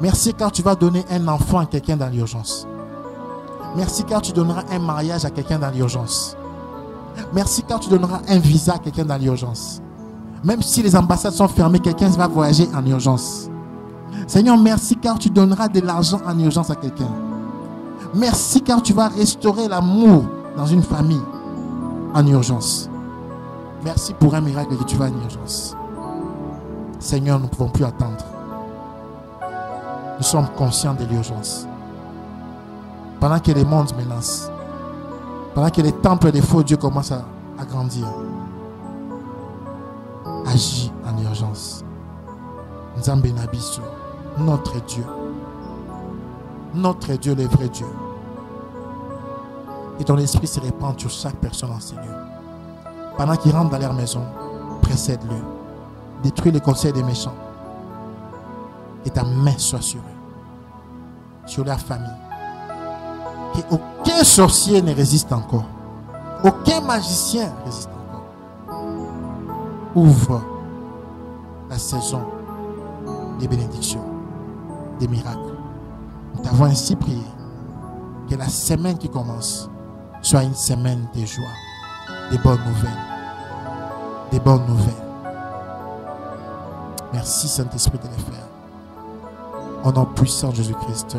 Merci car tu vas donner un enfant à quelqu'un dans l'urgence. Merci car tu donneras un mariage à quelqu'un dans l'urgence. Merci car tu donneras un visa à quelqu'un dans l'urgence. Même si les ambassades sont fermées, quelqu'un va voyager en urgence. Seigneur, merci car tu donneras de l'argent en urgence à quelqu'un. Merci car tu vas restaurer l'amour dans une famille en urgence. Merci pour un miracle que tu vas en urgence. Seigneur, nous ne pouvons plus attendre. Nous sommes conscients de l'urgence. Pendant que les mondes menacent, pendant que les temples des faux dieux commencent à grandir, agis en urgence. Nzambe Nabiso, notre Dieu, le vrai Dieu. Et ton esprit se répand sur chaque personne en ces lieux. Pendant qu'ils rentrent dans leur maison, précède-le. Détruis les conseils des méchants. Et ta main soit sur eux, sur leur famille. Qu'aucun sorcier ne résiste encore. Aucun magicien ne résiste encore. Ouvre la saison des bénédictions, des miracles. Nous t'avons ainsi prié que la semaine qui commence soit une semaine de joie, des bonnes nouvelles. Des bonnes nouvelles. Merci Saint-Esprit de les faire. Au nom puissant de Jésus-Christ.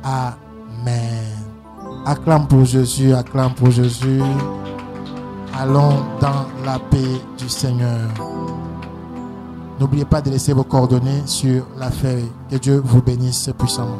Amen. Acclame pour Jésus, acclame pour Jésus. Allons dans la paix du Seigneur. N'oubliez pas de laisser vos coordonnées sur la feuille. Que Dieu vous bénisse puissamment.